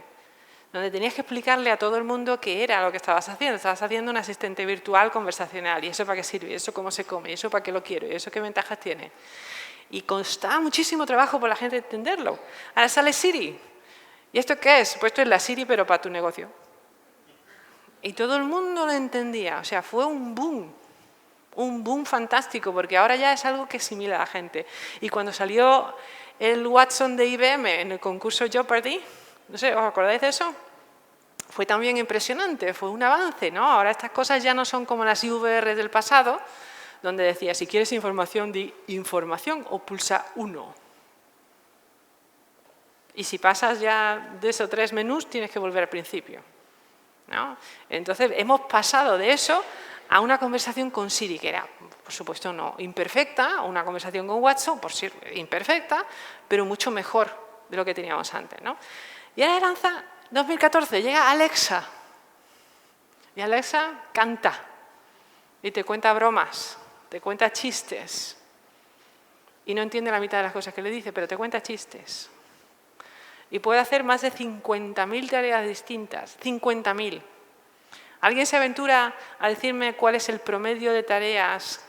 donde tenías que explicarle a todo el mundo qué era lo que estabas haciendo. Estabas haciendo un asistente virtual conversacional. ¿Y eso para qué sirve? ¿Y eso cómo se come? ¿Y eso para qué lo quiero? ¿Y eso qué ventajas tiene? Y costaba muchísimo trabajo por la gente entenderlo. Ahora sale Siri. ¿Y esto qué es? Pues esto es la Siri, pero para tu negocio. Y todo el mundo lo entendía. O sea, fue un boom fantástico, porque ahora ya es algo que asimila a la gente. Y cuando salió el Watson de IBM en el concurso Jeopardy, no sé, ¿os acordáis de eso? Fue también impresionante, fue un avance, ¿no? Ahora estas cosas ya no son como las IVR del pasado, donde decía, si quieres información, di información o pulsa 1. Y si pasas ya de esos 3 menús, tienes que volver al principio, ¿no? Entonces, hemos pasado de eso a una conversación con Siri, que era, por supuesto, no imperfecta, o una conversación con Watson, por ser imperfecta, pero mucho mejor de lo que teníamos antes, ¿no? Y ahora lanza 2014, llega Alexa. Y Alexa canta. Y te cuenta bromas, te cuenta chistes. Y no entiende la mitad de las cosas que le dice, pero te cuenta chistes. Y puede hacer más de 50.000 tareas distintas. 50.000. ¿Alguien se aventura a decirme cuál es el promedio de tareas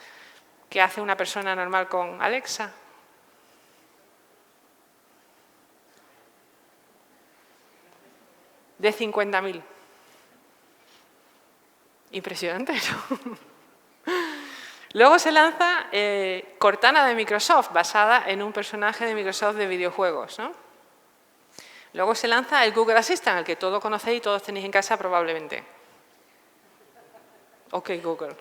que hace una persona normal con Alexa? De 50.000. Impresionante, ¿no? Luego se lanza Cortana de Microsoft, basada en un personaje de Microsoft de videojuegos, ¿no? Luego se lanza el Google Assistant, el que todos conocéis y todos tenéis en casa probablemente. Ok, Google.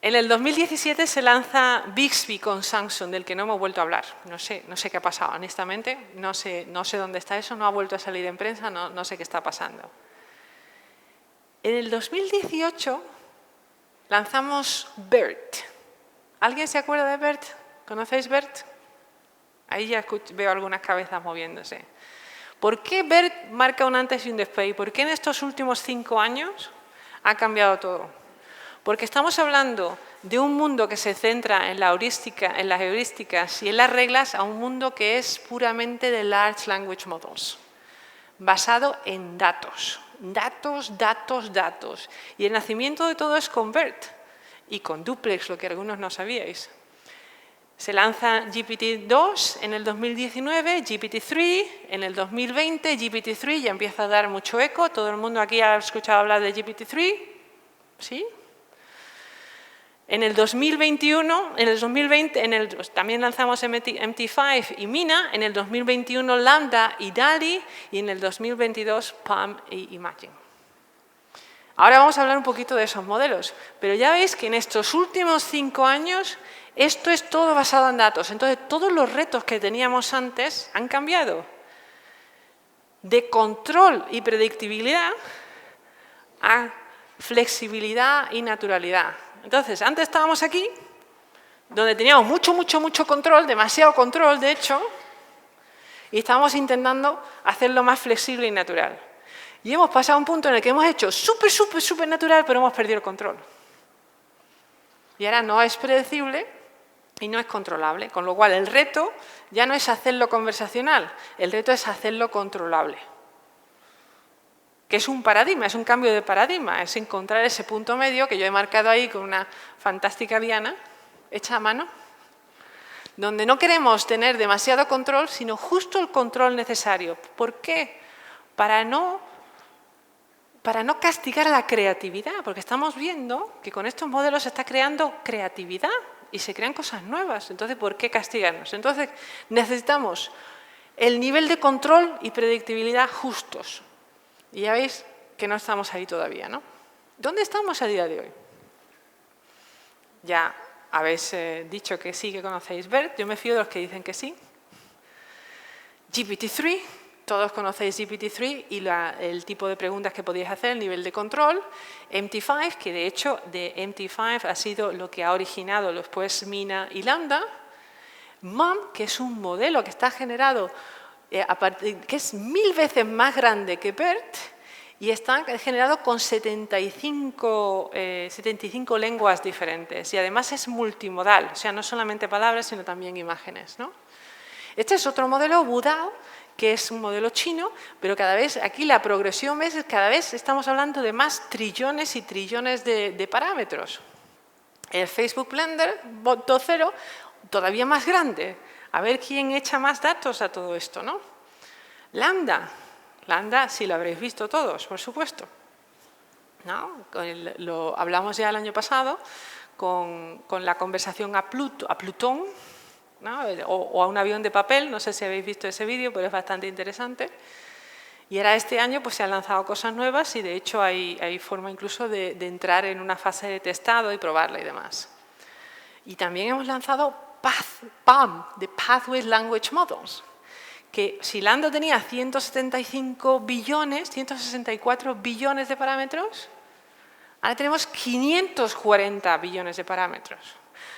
En el 2017 se lanza Bixby con Samsung, del que no hemos vuelto a hablar. No sé qué ha pasado, honestamente. No sé dónde está eso, no ha vuelto a salir en prensa, no sé qué está pasando. En el 2018 lanzamos BERT. ¿Alguien se acuerda de BERT? ¿Conocéis BERT? Ahí ya veo algunas cabezas moviéndose. ¿Por qué BERT marca un antes y un después? ¿Y por qué en estos últimos 5 años ha cambiado todo? Porque estamos hablando de un mundo que se centra en las heurísticas y en las reglas a un mundo que es puramente de Large Language Models, basado en datos. Datos. Y el nacimiento de todo es con BERT y con Duplex, lo que algunos no sabíais. Se lanza GPT-2 en el 2019, GPT-3 en el 2020, GPT-3 ya empieza a dar mucho eco. ¿Todo el mundo aquí ha escuchado hablar de GPT-3? ¿Sí? En el 2021, en el 2020, también lanzamos MT5 y Mina, en el 2021 Lambda y DALL-E y en el 2022 PaLM y Imagen. Ahora vamos a hablar un poquito de esos modelos, pero ya veis que en estos últimos 5 años esto es todo basado en datos. Entonces, todos los retos que teníamos antes han cambiado. De control y predictibilidad a flexibilidad y naturalidad. Entonces, antes estábamos aquí, donde teníamos mucho control, demasiado control, de hecho, y estábamos intentando hacerlo más flexible y natural. Y hemos pasado a un punto en el que hemos hecho súper natural, pero hemos perdido el control. Y ahora no es predecible y no es controlable, con lo cual el reto ya no es hacerlo conversacional, el reto es hacerlo controlable. Que es un paradigma, es un cambio de paradigma, es encontrar ese punto medio que yo he marcado ahí con una fantástica diana hecha a mano, donde no queremos tener demasiado control, sino justo el control necesario. ¿Por qué? Para no castigar a la creatividad, porque estamos viendo que con estos modelos se está creando creatividad y se crean cosas nuevas. Entonces, ¿por qué castigarnos? Entonces, necesitamos el nivel de control y predictibilidad justos. Y ya veis que no estamos ahí todavía, ¿no? ¿Dónde estamos a día de hoy? Ya habéis dicho que sí, que conocéis BERT. Yo me fío de los que dicen que sí. GPT-3. Todos conocéis GPT-3 y el tipo de preguntas que podíais hacer, el nivel de control. MT5, que de hecho de MT5 ha sido lo que ha originado después Mina y Lambda. MUM, que es un modelo que está generado, que es 1000 veces más grande que BERT y está generado con 75 lenguas diferentes. Y además es multimodal, o sea, no solamente palabras, sino también imágenes, ¿no? Este es otro modelo, Wudao, que es un modelo chino, pero cada vez, aquí la progresión, ¿ves? Cada vez estamos hablando de más trillones y trillones de parámetros. El Facebook Blender, Bot 2.0, todavía más grande. A ver quién echa más datos a todo esto, ¿no? Lambda. Lambda sí lo habréis visto todos, por supuesto, ¿no? Lo hablamos ya el año pasado con la conversación a Plutón, ¿no? o a un avión de papel, no sé si habéis visto ese vídeo, pero es bastante interesante. Y ahora este año pues, se han lanzado cosas nuevas y de hecho hay forma incluso de entrar en una fase de testado y probarla y demás. Y también hemos lanzado PAM, de Pathway Language Models, que si Lambda tenía 164 billones de parámetros, ahora tenemos 540 billones de parámetros.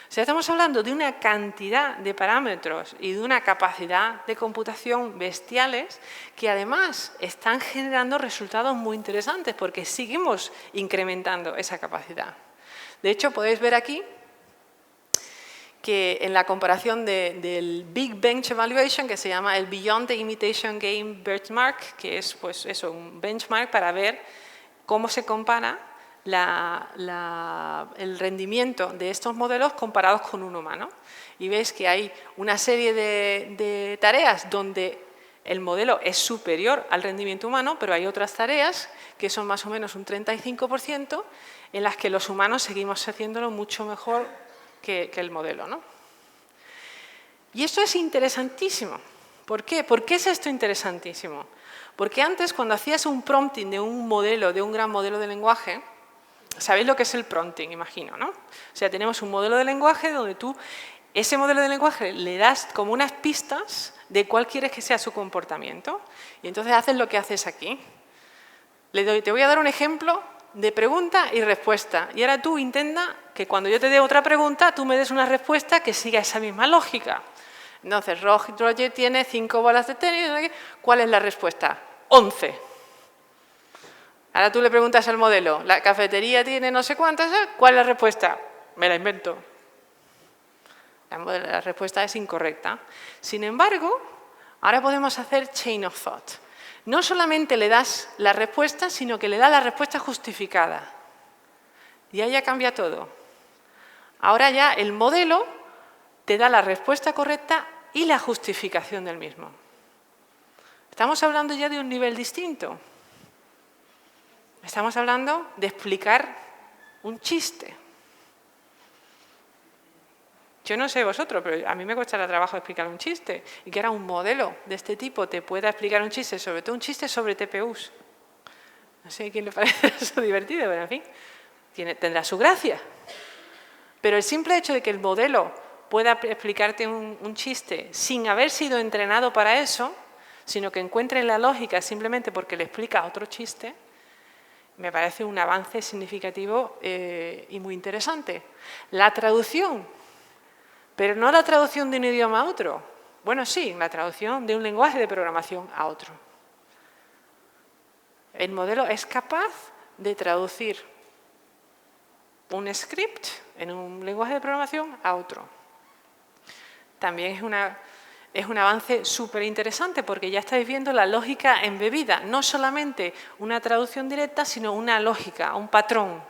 O sea, estamos hablando de una cantidad de parámetros y de una capacidad de computación bestiales que además están generando resultados muy interesantes porque seguimos incrementando esa capacidad. De hecho, podéis ver aquí que en la comparación del Big Bench Evaluation, que se llama el Beyond the Imitation Game Benchmark, que es pues eso, un benchmark para ver cómo se compara el rendimiento de estos modelos comparados con un humano. Y veis que hay una serie de tareas donde el modelo es superior al rendimiento humano, pero hay otras tareas que son más o menos un 35% en las que los humanos seguimos haciéndolo mucho mejor que el modelo, ¿no? Y esto es interesantísimo. ¿Por qué? ¿Por qué es esto interesantísimo? Porque antes, cuando hacías un prompting de un modelo, de un gran modelo de lenguaje, sabéis lo que es el prompting, imagino, ¿no? O sea, tenemos un modelo de lenguaje donde tú, ese modelo de lenguaje, le das como unas pistas de cuál quieres que sea su comportamiento. Y entonces haces lo que haces aquí. Te voy a dar un ejemplo de pregunta y respuesta. Y ahora tú intenta que cuando yo te dé otra pregunta, tú me des una respuesta que siga esa misma lógica. Entonces, Roger tiene 5 bolas de tenis. ¿Cuál es la respuesta? 11. Ahora tú le preguntas al modelo, la cafetería tiene no sé cuántas, ¿cuál es la respuesta? Me la invento. La respuesta es incorrecta. Sin embargo, ahora podemos hacer chain of thought. No solamente le das la respuesta, sino que le das la respuesta justificada. Y ahí ya cambia todo. Ahora ya el modelo te da la respuesta correcta y la justificación del mismo. Estamos hablando ya de un nivel distinto. Estamos hablando de explicar un chiste. Yo no sé vosotros, pero a mí me cuesta trabajo explicar un chiste. Y que ahora un modelo de este tipo te pueda explicar un chiste, sobre todo un chiste sobre TPUs. No sé a quién le parece eso divertido, pero en fin, tendrá su gracia. Pero el simple hecho de que el modelo pueda explicarte un chiste sin haber sido entrenado para eso, sino que encuentre la lógica simplemente porque le explica otro chiste, me parece un avance significativo y muy interesante. La traducción, pero no la traducción de un idioma a otro. Bueno, sí, la traducción de un lenguaje de programación a otro. El modelo es capaz de traducir un script en un lenguaje de programación a otro. También es un avance súper interesante porque ya estáis viendo la lógica embebida, no solamente una traducción directa, sino una lógica, un patrón.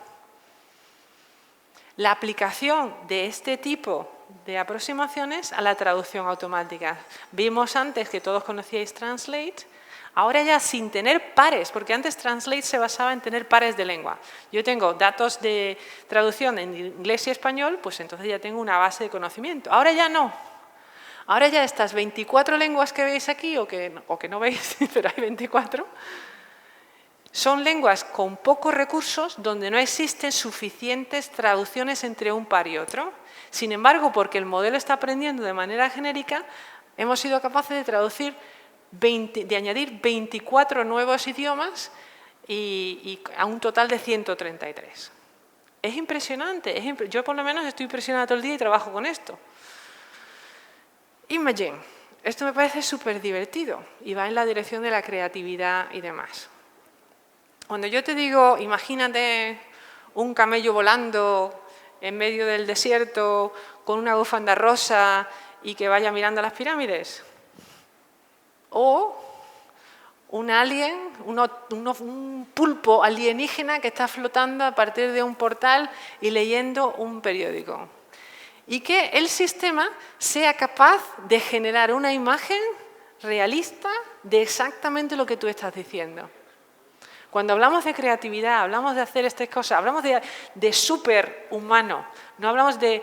La aplicación de este tipo de aproximaciones a la traducción automática. Vimos antes que todos conocíais Translate, ahora ya sin tener pares, porque antes Translate se basaba en tener pares de lengua. Yo tengo datos de traducción en inglés y español, pues entonces ya tengo una base de conocimiento. Ahora ya no. Ahora ya estas 24 lenguas que veis aquí, o que no veis, pero hay 24, son lenguas con pocos recursos donde no existen suficientes traducciones entre un par y otro. Sin embargo, porque el modelo está aprendiendo de manera genérica, hemos sido capaces de traducir, de añadir 24 nuevos idiomas y a un total de 133. Es impresionante. Yo por lo menos estoy impresionada todo el día y trabajo con esto. Imagine, esto me parece súper divertido y va en la dirección de la creatividad y demás. Cuando yo te digo, imagínate un camello volando en medio del desierto con una bufanda rosa y que vaya mirando las pirámides. O un alien, un pulpo alienígena que está flotando a partir de un portal y leyendo un periódico. Y que el sistema sea capaz de generar una imagen realista de exactamente lo que tú estás diciendo. Cuando hablamos de creatividad, hablamos de hacer estas cosas, hablamos de superhumano, no hablamos de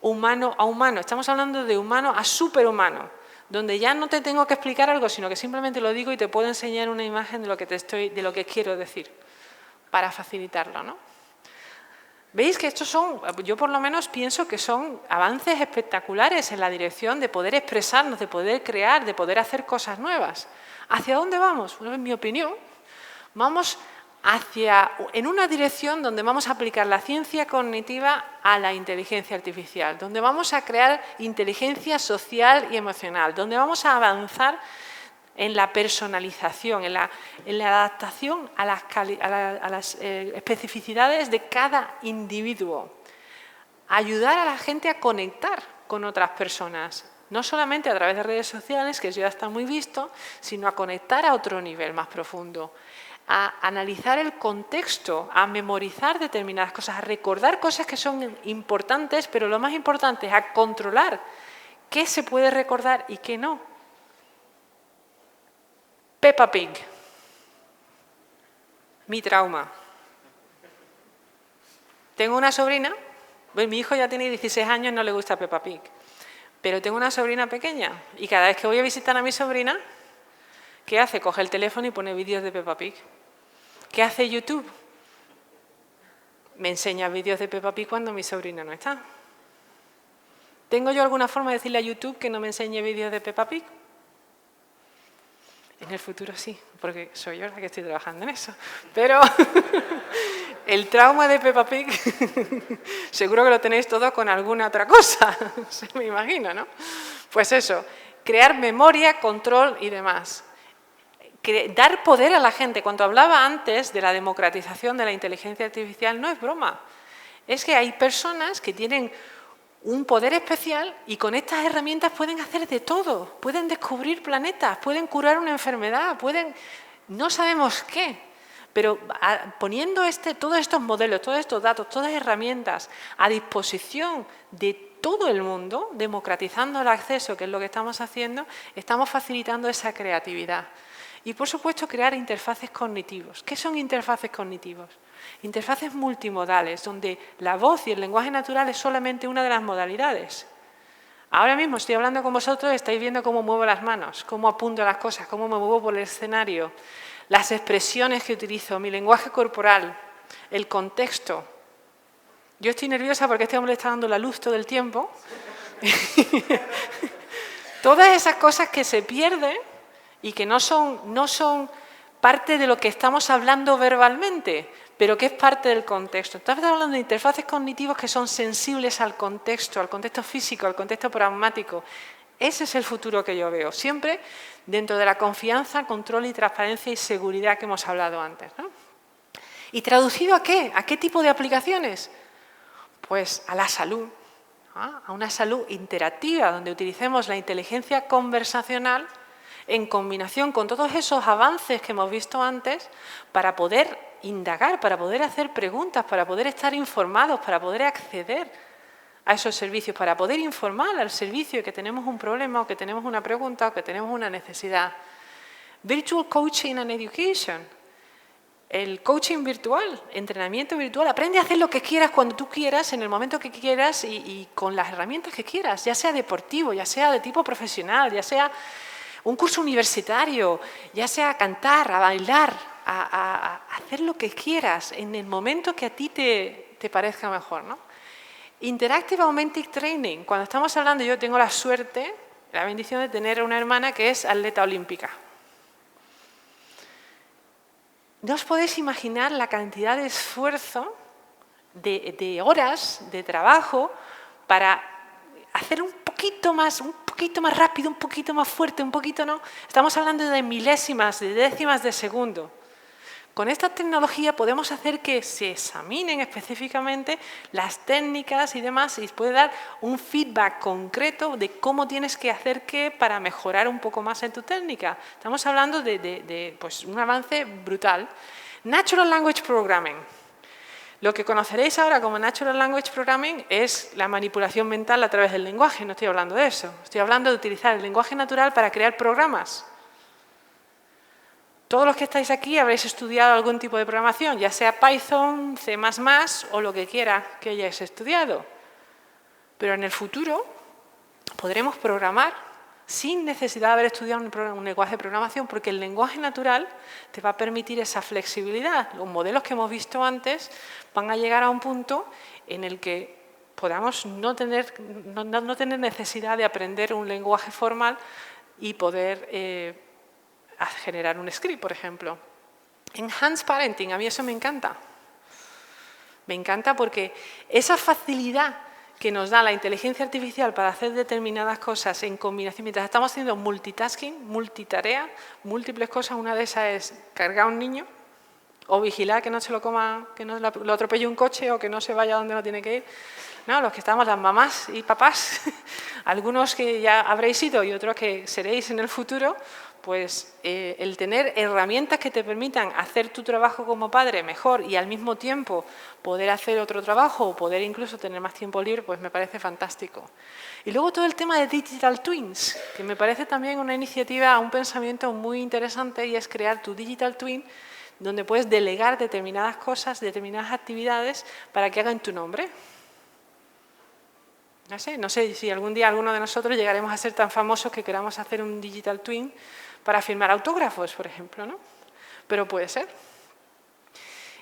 humano a humano, estamos hablando de humano a superhumano, donde ya no te tengo que explicar algo, sino que simplemente lo digo y te puedo enseñar una imagen de lo que quiero decir, para facilitarlo, ¿no? ¿Veis que estos son, yo por lo menos pienso que son avances espectaculares en la dirección de poder expresarnos, de poder crear, de poder hacer cosas nuevas? ¿Hacia dónde vamos? Bueno, en mi opinión, vamos en una dirección donde vamos a aplicar la ciencia cognitiva a la inteligencia artificial, donde vamos a crear inteligencia social y emocional, donde vamos a avanzar en la personalización, en la adaptación a las especificidades de cada individuo. Ayudar a la gente a conectar con otras personas, no solamente a través de redes sociales, que eso ya está muy visto, sino a conectar a otro nivel más profundo, a analizar el contexto, a memorizar determinadas cosas, a recordar cosas que son importantes, pero lo más importante es a controlar qué se puede recordar y qué no. Peppa Pig. Mi trauma. Tengo una sobrina, pues mi hijo ya tiene 16 años y no le gusta Peppa Pig, pero tengo una sobrina pequeña y cada vez que voy a visitar a mi sobrina, ¿qué hace? Coge el teléfono y pone vídeos de Peppa Pig. ¿Qué hace YouTube? Me enseña vídeos de Peppa Pig cuando mi sobrina no está. ¿Tengo yo alguna forma de decirle a YouTube que no me enseñe vídeos de Peppa Pig? En el futuro sí, porque soy yo la que estoy trabajando en eso. Pero el trauma de Peppa Pig, seguro que lo tenéis todo con alguna otra cosa, se me imagina, ¿no? Pues eso, crear memoria, control y demás. Dar poder a la gente. Cuando hablaba antes de la democratización de la inteligencia artificial, no es broma. Es que hay personas que tienen un poder especial y con estas herramientas pueden hacer de todo. Pueden descubrir planetas, pueden curar una enfermedad, no sabemos qué. Pero poniendo todos estos modelos, todos estos datos, todas las herramientas a disposición de todo el mundo, democratizando el acceso, que es lo que estamos haciendo, estamos facilitando esa creatividad. Y, por supuesto, crear interfaces cognitivos. ¿Qué son interfaces cognitivos? Interfaces multimodales, donde la voz y el lenguaje natural es solamente una de las modalidades. Ahora mismo estoy hablando con vosotros y estáis viendo cómo muevo las manos, cómo apunto las cosas, cómo me muevo por el escenario, las expresiones que utilizo, mi lenguaje corporal, el contexto. Yo estoy nerviosa porque este hombre está dando la luz todo el tiempo. Todas esas cosas que se pierden y que no son parte de lo que estamos hablando verbalmente, pero que es parte del contexto. Estamos hablando de interfaces cognitivas que son sensibles al contexto físico, al contexto pragmático. Ese es el futuro que yo veo, siempre dentro de la confianza, control y transparencia y seguridad que hemos hablado antes, ¿no? ¿Y traducido a qué? ¿A qué tipo de aplicaciones? Pues a la salud, a una salud interactiva, donde utilicemos la inteligencia conversacional en combinación con todos esos avances que hemos visto antes para poder indagar, para poder hacer preguntas, para poder estar informados, para poder acceder a esos servicios, para poder informar al servicio que tenemos un problema o que tenemos una pregunta o que tenemos una necesidad. Virtual Coaching and Education. El coaching virtual, entrenamiento virtual. Aprende a hacer lo que quieras cuando tú quieras, en el momento que quieras y con las herramientas que quieras, ya sea deportivo, ya sea de tipo profesional, ya sea un curso universitario, ya sea a cantar, a bailar, a hacer lo que quieras en el momento que a ti te parezca mejor, ¿no? Interactive Augmented Training. Cuando estamos hablando, yo tengo la suerte, la bendición de tener una hermana que es atleta olímpica. No os podéis imaginar la cantidad de esfuerzo, de horas de trabajo para hacer un poquito más rápido, un poquito más fuerte, un poquito no. Estamos hablando de milésimas, de décimas de segundo. Con esta tecnología podemos hacer que se examinen específicamente las técnicas y demás y puede dar un feedback concreto de cómo tienes que hacer qué para mejorar un poco más en tu técnica. Estamos hablando de pues, un avance brutal. Natural Language Programming. Lo que conoceréis ahora como Natural Language Programming es la manipulación mental a través del lenguaje. No estoy hablando de eso. Estoy hablando de utilizar el lenguaje natural para crear programas. Todos los que estáis aquí habréis estudiado algún tipo de programación, ya sea Python, C++ o lo que quiera que hayáis estudiado. Pero en el futuro podremos programar sin necesidad de haber estudiado un lenguaje de programación, porque el lenguaje natural te va a permitir esa flexibilidad. Los modelos que hemos visto antes van a llegar a un punto en el que podamos no tener necesidad de aprender un lenguaje formal y poder generar un script, por ejemplo. Enhanced Parenting, a mí eso me encanta. Me encanta porque esa facilidad que nos da la inteligencia artificial para hacer determinadas cosas en combinación, mientras estamos haciendo multitasking, multitarea, múltiples cosas, una de esas es cargar a un niño o vigilar que no se lo coma, que no lo atropelle un coche o que no se vaya donde no tiene que ir. No, los que estamos, las mamás y papás, algunos que ya habréis sido y otros que seréis en el futuro, pues el tener herramientas que te permitan hacer tu trabajo como padre mejor y al mismo tiempo poder hacer otro trabajo o poder incluso tener más tiempo libre, pues me parece fantástico. Y luego todo el tema de Digital Twins, que me parece también una iniciativa, un pensamiento muy interesante, y es crear tu Digital Twin, donde puedes delegar determinadas cosas, determinadas actividades para que hagan tu nombre. No sé si algún día alguno de nosotros llegaremos a ser tan famosos que queramos hacer un Digital Twin para firmar autógrafos, por ejemplo, ¿no? Pero puede ser.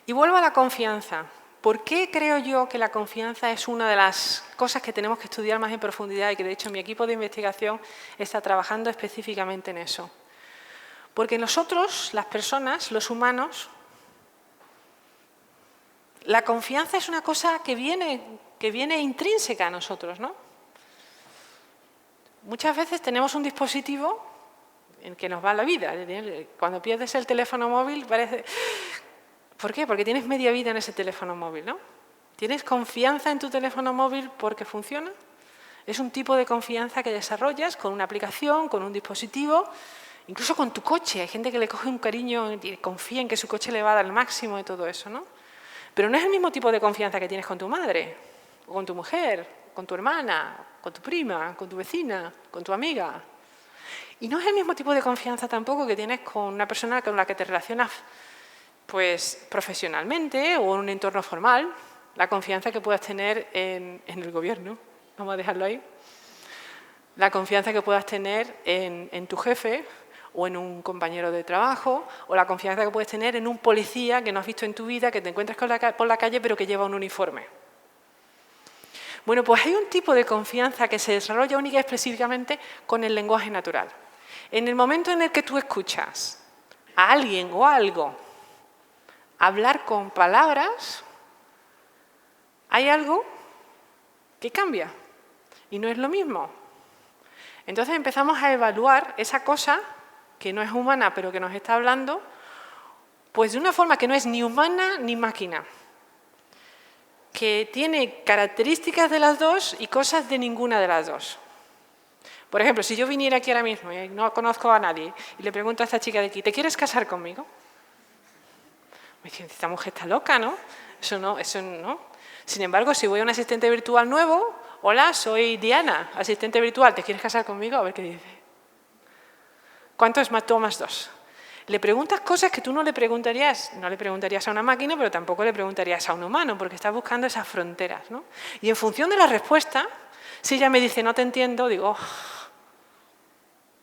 Y vuelvo a la confianza. ¿Por qué creo yo que la confianza es una de las cosas que tenemos que estudiar más en profundidad y que, de hecho, mi equipo de investigación está trabajando específicamente en eso? Porque nosotros, las personas, los humanos, la confianza es una cosa que viene intrínseca a nosotros, ¿no? Muchas veces tenemos un dispositivo en que nos va la vida. Cuando pierdes el teléfono móvil parece... ¿Por qué? Porque tienes media vida en ese teléfono móvil, ¿no? ¿Tienes confianza en tu teléfono móvil porque funciona? Es un tipo de confianza que desarrollas con una aplicación, con un dispositivo, incluso con tu coche. Hay gente que le coge un cariño y confía en que su coche le va a dar el máximo de todo eso, ¿no? Pero no es el mismo tipo de confianza que tienes con tu madre, o con tu mujer, con tu hermana, con tu prima, con tu vecina, con tu amiga. Y no es el mismo tipo de confianza tampoco que tienes con una persona con la que te relacionas pues, profesionalmente o en un entorno formal. La confianza que puedas tener en el gobierno, vamos a dejarlo ahí. La confianza que puedas tener en tu jefe o en un compañero de trabajo, o la confianza que puedes tener en un policía que no has visto en tu vida, que te encuentras por la calle pero que lleva un uniforme. Bueno, pues hay un tipo de confianza que se desarrolla única y específicamente con el lenguaje natural. En el momento en el que tú escuchas a alguien o a algo hablar con palabras, hay algo que cambia y no es lo mismo. Entonces empezamos a evaluar esa cosa que no es humana pero que nos está hablando, pues de una forma que no es ni humana ni máquina, que tiene características de las dos y cosas de ninguna de las dos. Por ejemplo, si yo viniera aquí ahora mismo y no conozco a nadie y le pregunto a esta chica de aquí, ¿te quieres casar conmigo? Me dice, esta mujer está loca, ¿no? Eso no. Sin embargo, si voy a un asistente virtual nuevo, hola, soy Diana, asistente virtual, ¿te quieres casar conmigo? A ver qué dice. ¿Cuánto es más 2 más 2? Le preguntas cosas que tú no le preguntarías a una máquina, pero tampoco le preguntarías a un humano, porque estás buscando esas fronteras, ¿no? Y en función de la respuesta, si ella me dice no te entiendo, digo,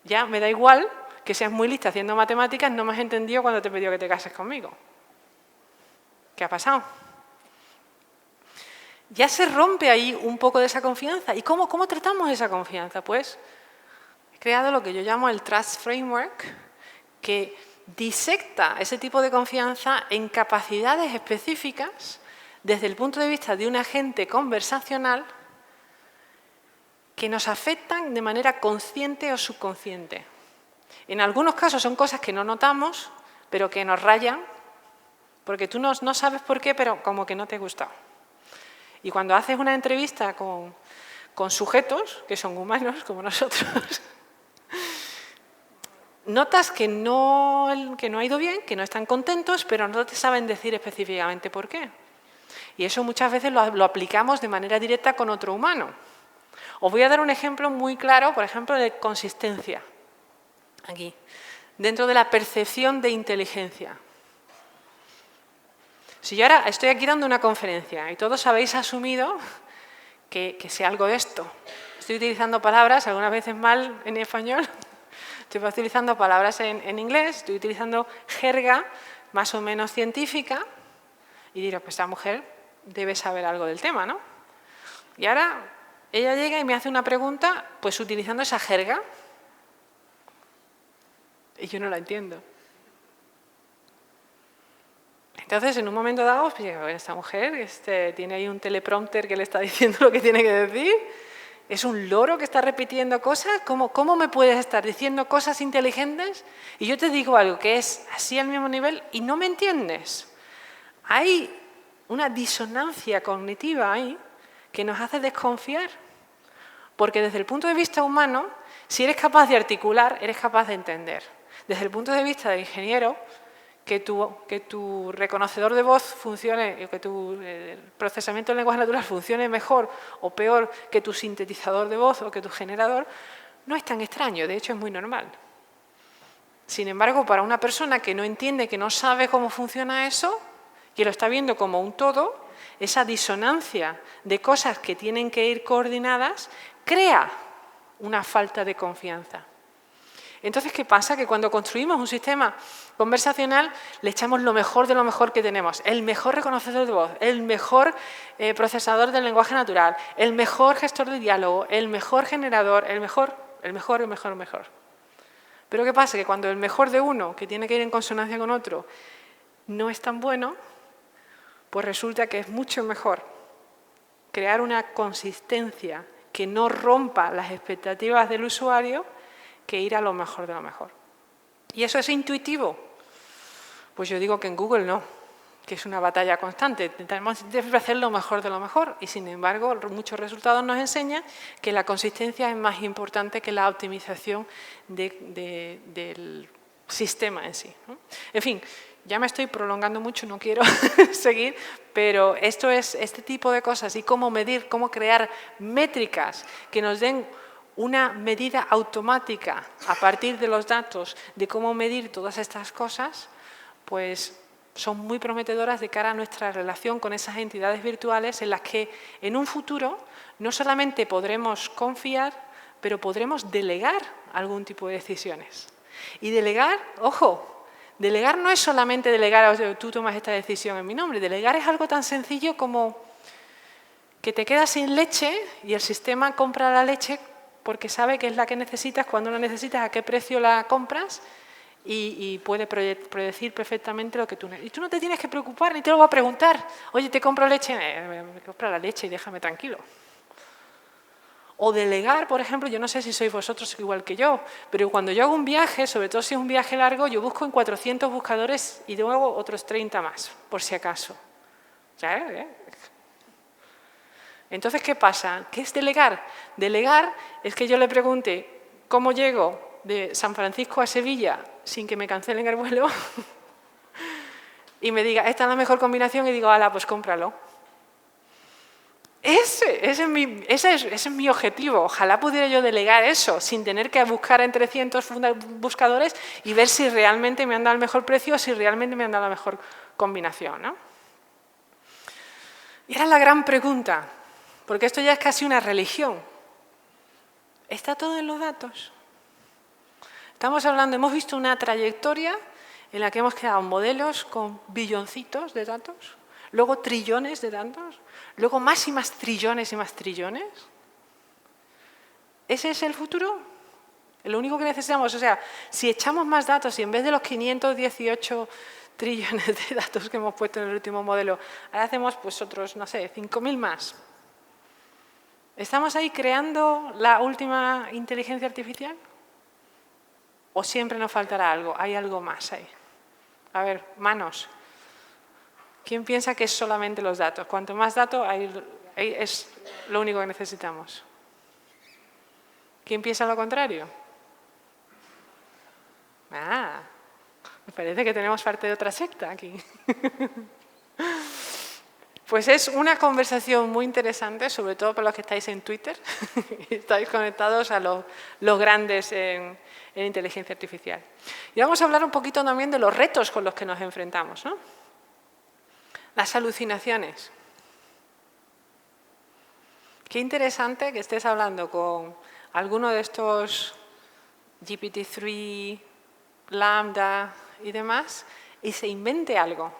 ya me da igual que seas muy lista haciendo matemáticas, no me has entendido cuando te he pedido que te cases conmigo. ¿Qué ha pasado? Ya se rompe ahí un poco de esa confianza. ¿Y cómo tratamos esa confianza? Pues he creado lo que yo llamo el Trust Framework, que disecta ese tipo de confianza en capacidades específicas desde el punto de vista de un agente conversacional que nos afectan de manera consciente o subconsciente. En algunos casos son cosas que no notamos, pero que nos rayan, porque tú no sabes por qué, pero como que no te gusta. Y cuando haces una entrevista con sujetos, que son humanos como nosotros, notas que no ha ido bien, que no están contentos, pero no te saben decir específicamente por qué. Y eso muchas veces lo aplicamos de manera directa con otro humano. Os voy a dar un ejemplo muy claro, por ejemplo, de consistencia. Aquí, dentro de la percepción de inteligencia. Si yo ahora estoy aquí dando una conferencia y todos habéis asumido que sé algo de esto. Estoy utilizando palabras, algunas veces mal en español, estoy utilizando palabras en inglés, estoy utilizando jerga más o menos científica y diré, pues esta mujer debe saber algo del tema, ¿no? Y ahora ella llega y me hace una pregunta, pues utilizando esa jerga, y yo no la entiendo. Entonces, en un momento dado, pues digo, esta mujer tiene ahí un teleprompter que le está diciendo lo que tiene que decir, es un loro que está repitiendo cosas, ¿cómo me puedes estar diciendo cosas inteligentes? Y yo te digo algo que es así al mismo nivel y no me entiendes. Hay una disonancia cognitiva ahí que nos hace desconfiar. Porque desde el punto de vista humano, si eres capaz de articular, eres capaz de entender. Desde el punto de vista del ingeniero, que tu reconocedor de voz funcione, que tu procesamiento del lenguaje natural funcione mejor o peor que tu sintetizador de voz o que tu generador, no es tan extraño, de hecho es muy normal. Sin embargo, para una persona que no entiende, que no sabe cómo funciona eso, que lo está viendo como un todo, esa disonancia de cosas que tienen que ir coordinadas, crea una falta de confianza. Entonces, ¿qué pasa? Que cuando construimos un sistema conversacional le echamos lo mejor de lo mejor que tenemos, el mejor reconocedor de voz, el mejor procesador del lenguaje natural, el mejor gestor de diálogo, el mejor generador, el mejor. Pero ¿qué pasa? Que cuando el mejor de uno, que tiene que ir en consonancia con otro, no es tan bueno, pues resulta que es mucho mejor crear una consistencia que no rompa las expectativas del usuario que ir a lo mejor de lo mejor. ¿Y eso es intuitivo? Pues yo digo que en Google no, que es una batalla constante. Intentamos hacer lo mejor de lo mejor y, sin embargo, muchos resultados nos enseñan que la consistencia es más importante que la optimización del sistema en sí, ¿no? En fin, ya me estoy prolongando mucho, no quiero seguir, pero esto es este tipo de cosas y cómo medir, cómo crear métricas que nos den una medida automática a partir de los datos de cómo medir todas estas cosas, pues son muy prometedoras de cara a nuestra relación con esas entidades virtuales en las que en un futuro no solamente podremos confiar, pero podremos delegar algún tipo de decisiones. Y delegar, ojo, delegar no es solamente delegar, tú tomas esta decisión en mi nombre, delegar es algo tan sencillo como que te quedas sin leche y el sistema compra la leche porque sabe que es la que necesitas, cuando la necesitas, a qué precio la compras y puede predecir perfectamente lo que tú necesitas. Y tú no te tienes que preocupar ni te lo va a preguntar. Oye, ¿te compro leche? Me compra la leche y déjame tranquilo. O delegar, por ejemplo, yo no sé si sois vosotros igual que yo, pero cuando yo hago un viaje, sobre todo si es un viaje largo, yo busco en 400 buscadores y luego otros 30 más, por si acaso. ¿Sabes? Entonces, ¿qué pasa? ¿Qué es delegar? Delegar es que yo le pregunte cómo llego de San Francisco a Sevilla sin que me cancelen el vuelo y me diga, esta es la mejor combinación y digo, ala, pues cómpralo. Ese es mi objetivo. Ojalá pudiera yo delegar eso sin tener que buscar en 300 buscadores y ver si realmente me han dado el mejor precio o si realmente me han dado la mejor combinación, ¿no? Y era la gran pregunta, porque esto ya es casi una religión. ¿Está todo en los datos? Estamos hablando, hemos visto una trayectoria en la que hemos creado modelos con billoncitos de datos, luego trillones de datos, luego más y más trillones y más trillones. ¿Ese es el futuro? Lo único que necesitamos, o sea, si echamos más datos y en vez de los 518 trillones de datos que hemos puesto en el último modelo, ahora hacemos pues otros, no sé, 5.000 más. ¿Estamos ahí creando la última inteligencia artificial? ¿O siempre nos faltará algo? ¿Hay algo más ahí? A ver, manos. ¿Quién piensa que es solamente los datos? Cuanto más datos, es lo único que necesitamos. ¿Quién piensa lo contrario? Me parece que tenemos parte de otra secta aquí. Pues es una conversación muy interesante, sobre todo para los que estáis en Twitter, estáis conectados a los grandes en inteligencia artificial. Y vamos a hablar un poquito también de los retos con los que nos enfrentamos, ¿no? Las alucinaciones. Qué interesante que estés hablando con alguno de estos GPT-3, Lambda y demás, y se invente algo,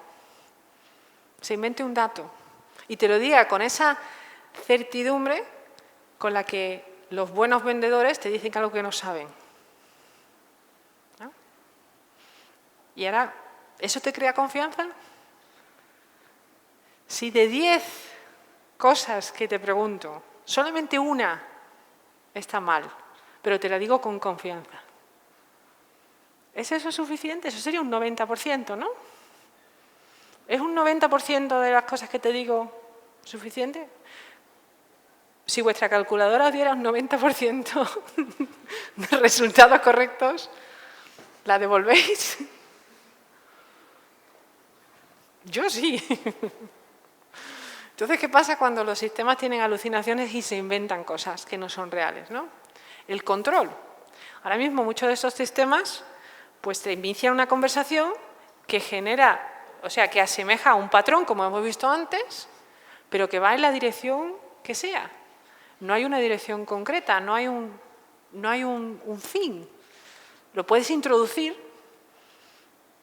se invente un dato, y te lo diga con esa certidumbre con la que los buenos vendedores te dicen algo que no saben. ¿No? Y ahora, ¿eso te crea confianza? Si de 10 cosas que te pregunto, solamente una está mal, pero te la digo con confianza, ¿es eso suficiente? Eso sería un 90%, ¿no? ¿Es un 90% de las cosas que te digo suficiente? Si vuestra calculadora os diera un 90% de resultados correctos, ¿la devolvéis? Yo sí. Entonces, ¿qué pasa cuando los sistemas tienen alucinaciones y se inventan cosas que no son reales, ¿no? El control. Ahora mismo muchos de esos sistemas pues te inician una conversación que genera, o sea, que asemeja a un patrón, como hemos visto antes, pero que va en la dirección que sea. No hay una dirección concreta, no hay un fin. Lo puedes introducir,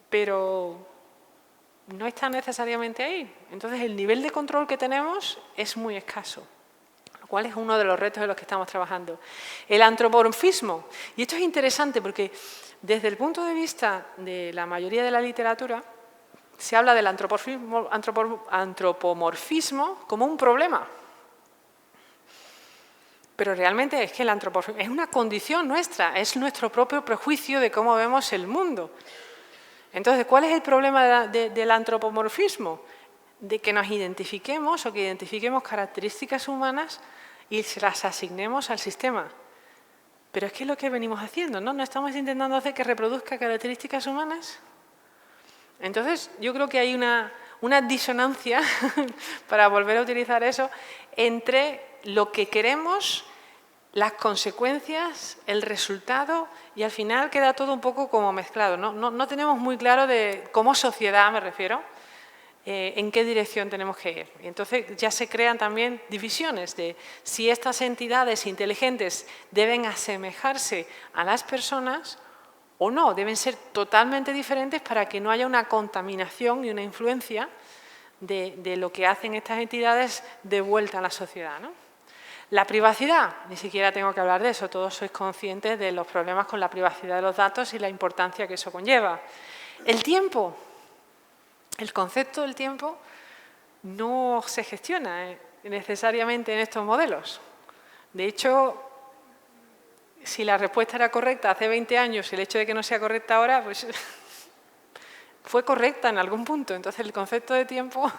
pero no está necesariamente ahí. Entonces, el nivel de control que tenemos es muy escaso, lo cual es uno de los retos en los que estamos trabajando. El antropomorfismo. Y esto es interesante porque desde el punto de vista de la mayoría de la literatura se habla del antropomorfismo como un problema. Pero realmente es que el antropomorfismo es una condición nuestra, es nuestro propio prejuicio de cómo vemos el mundo. Entonces, ¿cuál es el problema del antropomorfismo? De que nos identifiquemos o que identifiquemos características humanas y se las asignemos al sistema. Pero es que es lo que venimos haciendo, ¿no? ¿No estamos intentando hacer que reproduzca características humanas? Entonces, yo creo que hay una disonancia, para volver a utilizar eso, entre lo que queremos, las consecuencias, el resultado, y al final queda todo un poco como mezclado. No tenemos muy claro, como sociedad me refiero, en qué dirección tenemos que ir. Y entonces ya se crean también divisiones de si estas entidades inteligentes deben asemejarse a las personas o no, deben ser totalmente diferentes para que no haya una contaminación y una influencia de lo que hacen estas entidades de vuelta a la sociedad, ¿no? La privacidad, ni siquiera tengo que hablar de eso, todos sois conscientes de los problemas con la privacidad de los datos y la importancia que eso conlleva. El tiempo, el concepto del tiempo no se gestiona necesariamente en estos modelos. De hecho, si la respuesta era correcta hace 20 años y el hecho de que no sea correcta ahora, pues fue correcta en algún punto. Entonces, el concepto de tiempo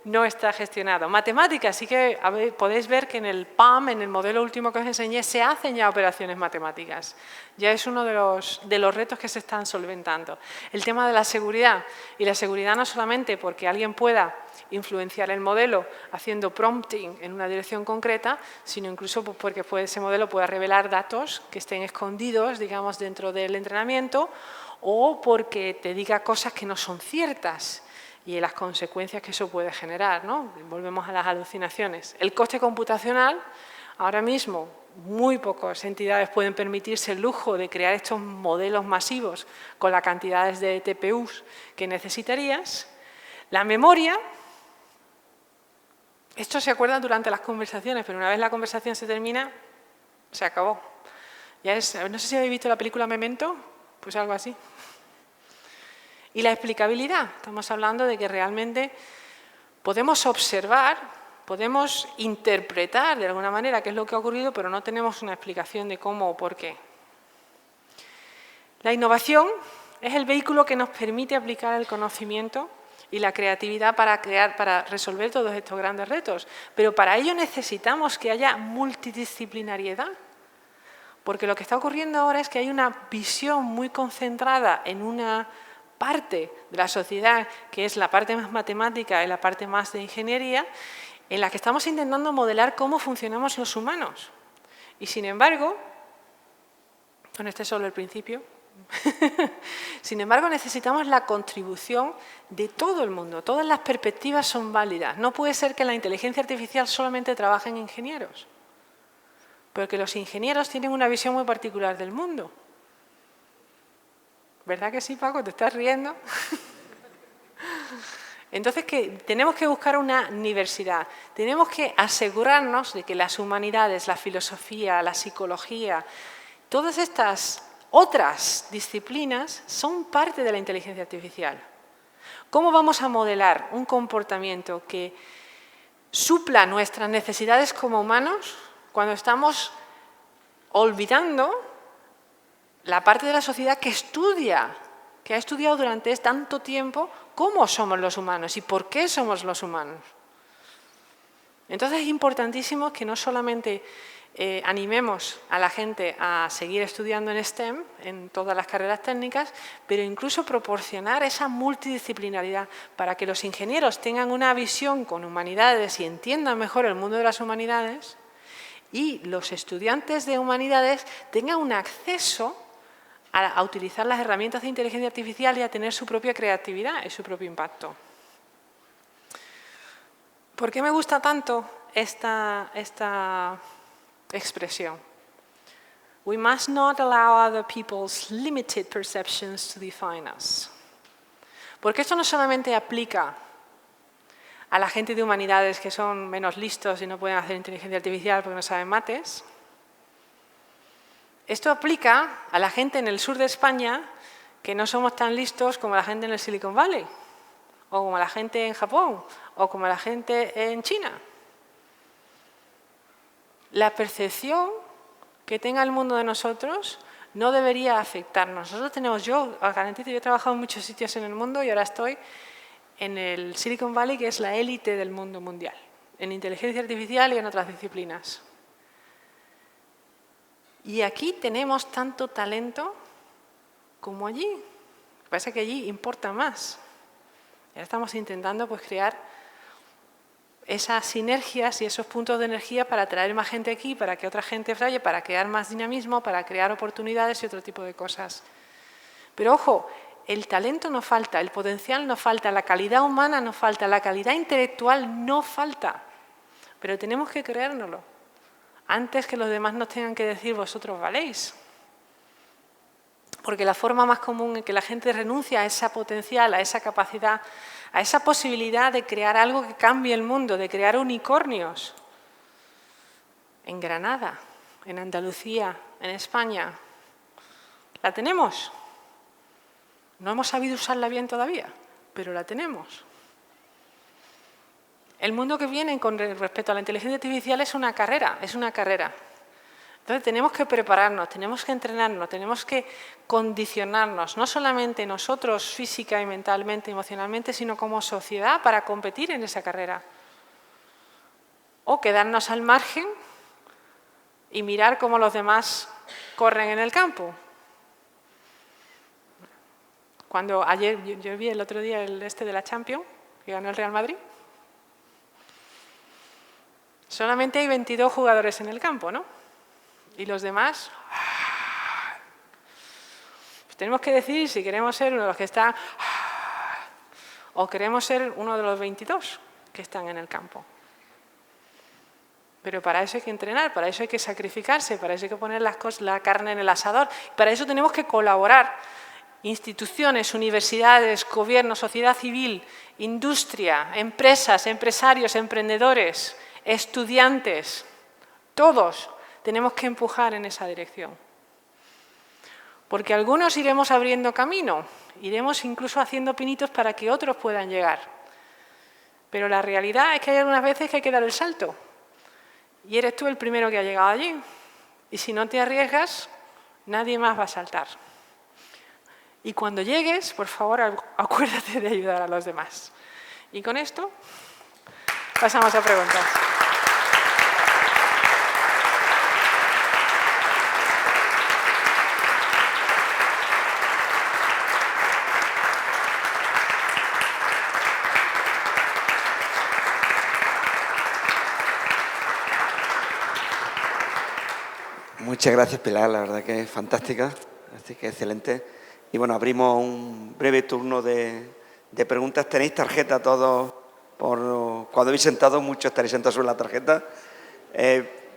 no está gestionado. Matemáticas, sí que podéis ver que en el PAM, en el modelo último que os enseñé, se hacen ya operaciones matemáticas. Ya es uno de los retos que se están solventando. El tema de la seguridad, y la seguridad no solamente porque alguien pueda influenciar el modelo haciendo prompting en una dirección concreta, sino incluso porque ese modelo pueda revelar datos que estén escondidos, digamos, dentro del entrenamiento, o porque te diga cosas que no son ciertas y las consecuencias que eso puede generar, ¿no? Volvemos a las alucinaciones. El coste computacional, ahora mismo muy pocas entidades pueden permitirse el lujo de crear estos modelos masivos con las cantidades de TPUs que necesitarías. La memoria, esto se acuerda durante las conversaciones, pero una vez la conversación se termina, se acabó. No sé si habéis visto la película Memento, pues algo así. Y la explicabilidad, estamos hablando de que realmente podemos observar, podemos interpretar de alguna manera qué es lo que ha ocurrido, pero no tenemos una explicación de cómo o por qué. La innovación es el vehículo que nos permite aplicar el conocimiento y la creatividad para resolver todos estos grandes retos. Pero para ello necesitamos que haya multidisciplinariedad. Porque lo que está ocurriendo ahora es que hay una visión muy concentrada en una parte de la sociedad, que es la parte más matemática y la parte más de ingeniería, en la que estamos intentando modelar cómo funcionamos los humanos. Y sin embargo, bueno, este es solo el principio, sin embargo necesitamos la contribución de todo el mundo, todas las perspectivas son válidas. No puede ser que la inteligencia artificial solamente trabaje en ingenieros, porque los ingenieros tienen una visión muy particular del mundo. ¿Verdad que sí, Paco? ¿Te estás riendo? Entonces, tenemos que buscar una universidad. Tenemos que asegurarnos de que las humanidades, la filosofía, la psicología, todas estas otras disciplinas son parte de la inteligencia artificial. ¿Cómo vamos a modelar un comportamiento que supla nuestras necesidades como humanos cuando estamos olvidando la parte de la sociedad que estudia, que ha estudiado durante tanto tiempo cómo somos los humanos y por qué somos los humanos? Entonces es importantísimo que no solamente animemos a la gente a seguir estudiando en STEM, en todas las carreras técnicas, pero incluso proporcionar esa multidisciplinaridad para que los ingenieros tengan una visión con humanidades y entiendan mejor el mundo de las humanidades y los estudiantes de humanidades tengan un acceso a utilizar las herramientas de inteligencia artificial y a tener su propia creatividad y su propio impacto. ¿Por qué me gusta tanto esta expresión? We must not allow other people's limited perceptions to define us. Porque esto no solamente aplica a la gente de humanidades que son menos listos y no pueden hacer inteligencia artificial porque no saben mates. Esto aplica a la gente en el sur de España que no somos tan listos como la gente en el Silicon Valley, o como la gente en Japón, o como la gente en China. La percepción que tenga el mundo de nosotros no debería afectarnos. Nosotros tenemos, yo os garantizo, yo he trabajado en muchos sitios en el mundo y ahora estoy en el Silicon Valley, que es la élite del mundo mundial, en inteligencia artificial y en otras disciplinas. Y aquí tenemos tanto talento como allí. Lo que pasa es que allí importa más. Ahora estamos intentando crear esas sinergias y esos puntos de energía para atraer más gente aquí, para que otra gente falle, para crear más dinamismo, para crear oportunidades y otro tipo de cosas. Pero ojo, el talento no falta, el potencial no falta, la calidad humana no falta, la calidad intelectual no falta. Pero tenemos que creérnoslo antes que los demás nos tengan que decir vosotros valéis. Porque la forma más común en que la gente renuncia a ese potencial, a esa capacidad, a esa posibilidad de crear algo que cambie el mundo, de crear unicornios. En Granada, en Andalucía, en España, ¿la tenemos? No hemos sabido usarla bien todavía, pero la tenemos. El mundo que viene con respecto a la inteligencia artificial es una carrera, Entonces tenemos que prepararnos, tenemos que entrenarnos, tenemos que condicionarnos, no solamente nosotros física y mentalmente, emocionalmente, sino como sociedad para competir en esa carrera. O quedarnos al margen y mirar cómo los demás corren en el campo. Cuando ayer, yo vi el otro día el de la Champions, que ganó el Real Madrid. Solamente hay 22 jugadores en el campo, ¿no? Y los demás, pues tenemos que decidir si queremos ser uno de los que están o queremos ser uno de los 22 que están en el campo. Pero para eso hay que entrenar, para eso hay que sacrificarse, para eso hay que poner la carne en el asador. Para eso tenemos que colaborar. Instituciones, universidades, gobierno, sociedad civil, industria, empresas, empresarios, emprendedores, estudiantes, todos tenemos que empujar en esa dirección. Porque algunos iremos abriendo camino, iremos incluso haciendo pinitos para que otros puedan llegar. Pero la realidad es que hay algunas veces que hay que dar el salto. Y eres tú el primero que ha llegado allí. Y si no te arriesgas, nadie más va a saltar. Y cuando llegues, por favor, acuérdate de ayudar a los demás. Y con esto pasamos a preguntas. Muchas gracias, Pilar, la verdad que es fantástica, así que excelente. Y bueno, abrimos un breve turno de preguntas. ¿Tenéis tarjeta todos? Cuando habéis sentado, muchos estaréis sentados sobre la tarjeta.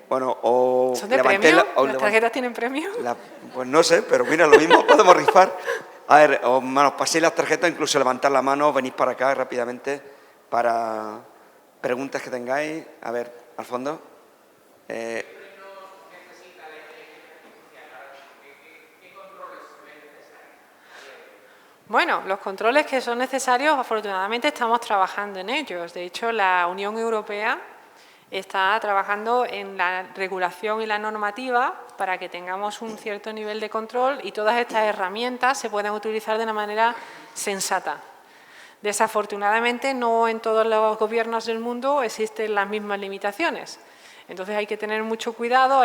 Bueno, o ¿Son de premio? ¿Las tarjetas tienen premio? Pues no sé, pero mira, lo mismo podemos rifar. A ver, os paséis las tarjetas, incluso levantar la mano, venís para acá rápidamente para preguntas que tengáis. A ver, al fondo. Bueno, los controles que son necesarios, afortunadamente estamos trabajando en ellos. De hecho, la Unión Europea está trabajando en la regulación y la normativa para que tengamos un cierto nivel de control y todas estas herramientas se puedan utilizar de una manera sensata. Desafortunadamente, no en todos los gobiernos del mundo existen las mismas limitaciones. Entonces, hay que tener mucho cuidado,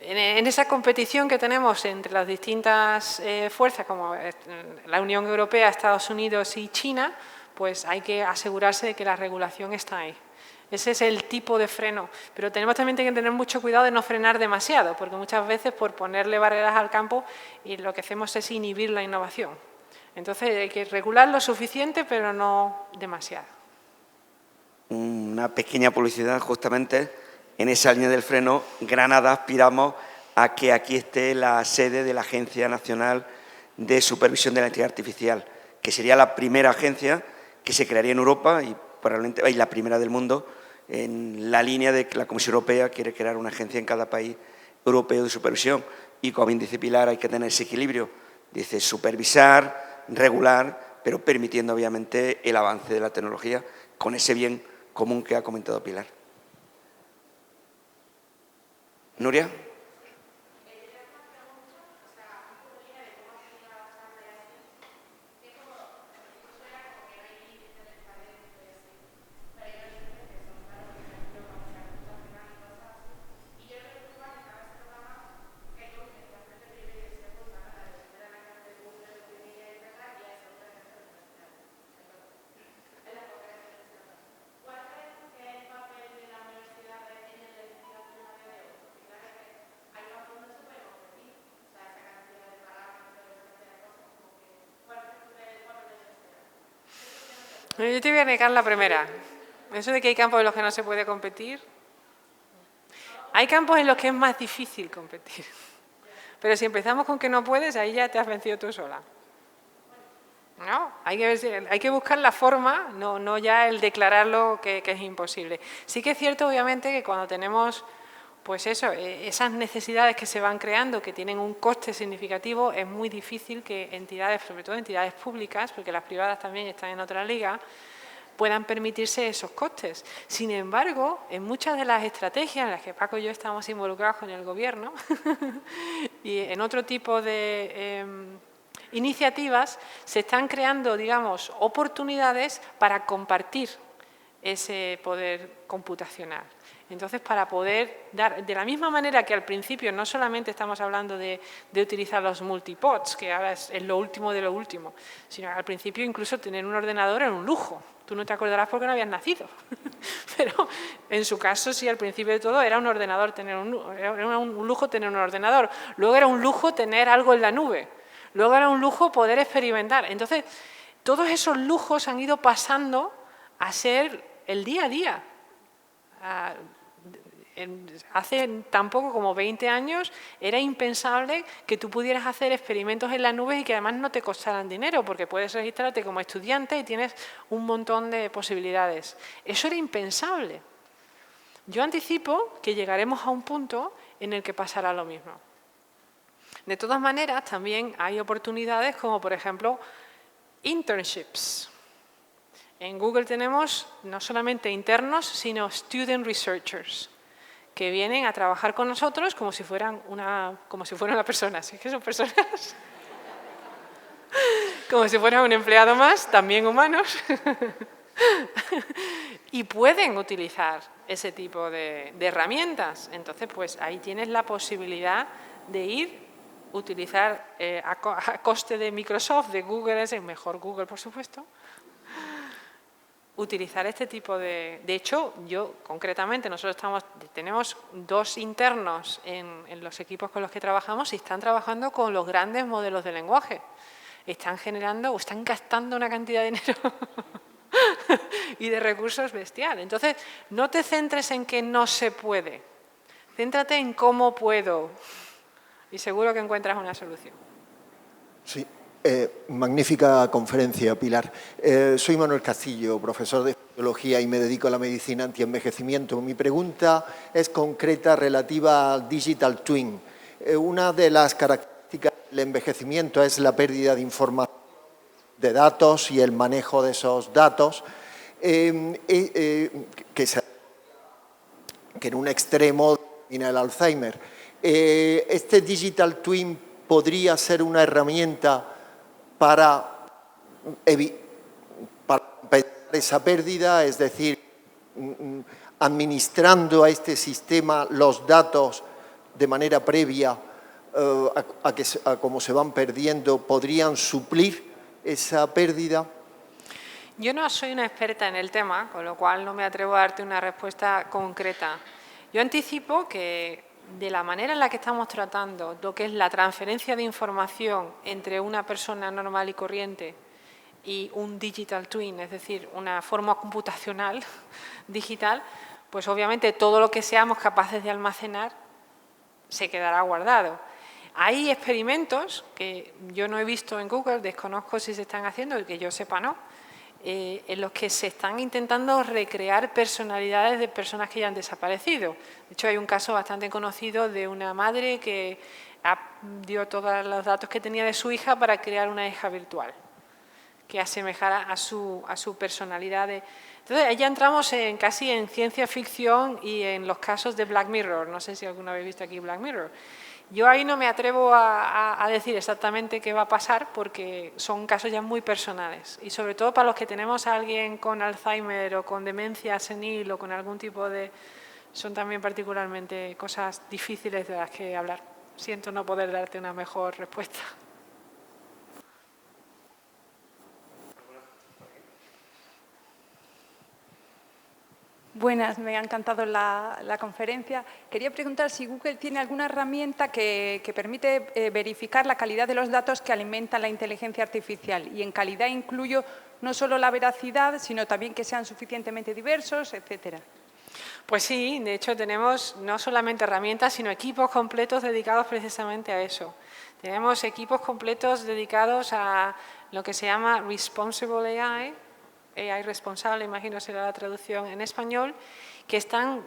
en esa competición que tenemos entre las distintas fuerzas, como la Unión Europea, Estados Unidos y China, pues hay que asegurarse de que la regulación está ahí. Ese es el tipo de freno, pero tenemos también que tener mucho cuidado de no frenar demasiado, porque muchas veces por ponerle barreras al campo y lo que hacemos es inhibir la innovación. Entonces hay que regular lo suficiente, pero no demasiado. Una pequeña publicidad, justamente en esa línea del freno. Granada aspiramos a que aquí esté la sede de la Agencia Nacional de Supervisión de la Inteligencia Artificial, que sería la primera agencia que se crearía en Europa y probablemente la primera del mundo, en la línea de que la Comisión Europea quiere crear una agencia en cada país europeo de supervisión. Y como bien dice Pilar, hay que tener ese equilibrio. Dice supervisar, regular, pero permitiendo obviamente el avance de la tecnología con ese bien común que ha comentado Pilar. Nuria. Yo te voy a negar la primera. Eso de que hay campos en los que no se puede competir. Hay campos en los que es más difícil competir. Pero si empezamos con que no puedes, ahí ya te has vencido tú sola. No, hay que buscar la forma, no ya el declararlo que es imposible. Sí que es cierto, obviamente, que cuando tenemos pues eso, esas necesidades que se van creando, que tienen un coste significativo, es muy difícil que entidades, sobre todo entidades públicas, porque las privadas también están en otra liga, puedan permitirse esos costes. Sin embargo, en muchas de las estrategias en las que Paco y yo estamos involucrados con el Gobierno y en otro tipo de iniciativas, se están creando, digamos, oportunidades para compartir ese poder computacional. Entonces, para poder dar, de la misma manera que al principio no solamente estamos hablando de utilizar los multipods, que ahora es lo último de lo último, sino al principio incluso tener un ordenador era un lujo. Tú no te acordarás porque no habías nacido, pero en su caso sí, al principio de todo era un ordenador, era un lujo tener un ordenador. Luego era un lujo tener algo en la nube. Luego era un lujo poder experimentar. Entonces, todos esos lujos han ido pasando a ser el día a día. Hace tan poco como 20 años era impensable que tú pudieras hacer experimentos en la nube y que además no te costaran dinero, porque puedes registrarte como estudiante y tienes un montón de posibilidades. Eso era impensable. Yo anticipo que llegaremos a un punto en el que pasará lo mismo. De todas maneras, también hay oportunidades como, por ejemplo, internships. En Google tenemos no solamente internos, sino student researchers, que vienen a trabajar con nosotros como si fueran una persona. ¿Sí que son personas? Como si fueran un empleado más, también humanos. Y pueden utilizar ese tipo de herramientas. Entonces, pues ahí tienes la posibilidad de ir utilizar a coste de Microsoft, de Google, es el mejor Google, por supuesto, utilizar este tipo de... De hecho, yo concretamente, nosotros tenemos 2 internos en los equipos con los que trabajamos y están trabajando con los grandes modelos de lenguaje. Están generando o están gastando una cantidad de dinero y de recursos bestial. Entonces, no te centres en que no se puede. Céntrate en cómo puedo y seguro que encuentras una solución. Sí, magnífica conferencia, Pilar. Soy Manuel Castillo, profesor de Fisiología y me dedico a la medicina antienvejecimiento. Mi pregunta es concreta relativa al Digital Twin. Una de las características del envejecimiento es la pérdida de información, de datos y el manejo de esos datos, que en un extremo tiene el Alzheimer. Este Digital Twin podría ser una herramienta para evitar esa pérdida, es decir, administrando a este sistema los datos de manera previa a cómo se van perdiendo, podrían suplir esa pérdida. Yo no soy una experta en el tema, con lo cual no me atrevo a darte una respuesta concreta. Yo anticipo que de la manera en la que estamos tratando lo que es la transferencia de información entre una persona normal y corriente y un digital twin, es decir, una forma computacional digital, pues obviamente todo lo que seamos capaces de almacenar se quedará guardado. Hay experimentos que yo no he visto en Google, desconozco si se están haciendo y que yo sepa no, en los que se están intentando recrear personalidades de personas que ya han desaparecido. De hecho, hay un caso bastante conocido de una madre que dio todos los datos que tenía de su hija para crear una hija virtual que asemejara a su personalidad. Entonces, ya entramos casi en ciencia ficción y en los casos de Black Mirror. No sé si alguna vez visto aquí Black Mirror. Yo ahí no me atrevo a decir exactamente qué va a pasar porque son casos ya muy personales y sobre todo para los que tenemos a alguien con Alzheimer o con demencia senil o con algún tipo de... son también particularmente cosas difíciles de las que hablar. Siento no poder darte una mejor respuesta. Buenas, me ha encantado la conferencia. Quería preguntar si Google tiene alguna herramienta que permite verificar la calidad de los datos que alimentan la inteligencia artificial. Y en calidad incluyo no solo la veracidad, sino también que sean suficientemente diversos, etcétera. Pues sí, de hecho tenemos no solamente herramientas, sino equipos completos dedicados precisamente a eso. Tenemos equipos completos dedicados a lo que se llama Responsible AI, AI responsable, imagino será la traducción en español, que están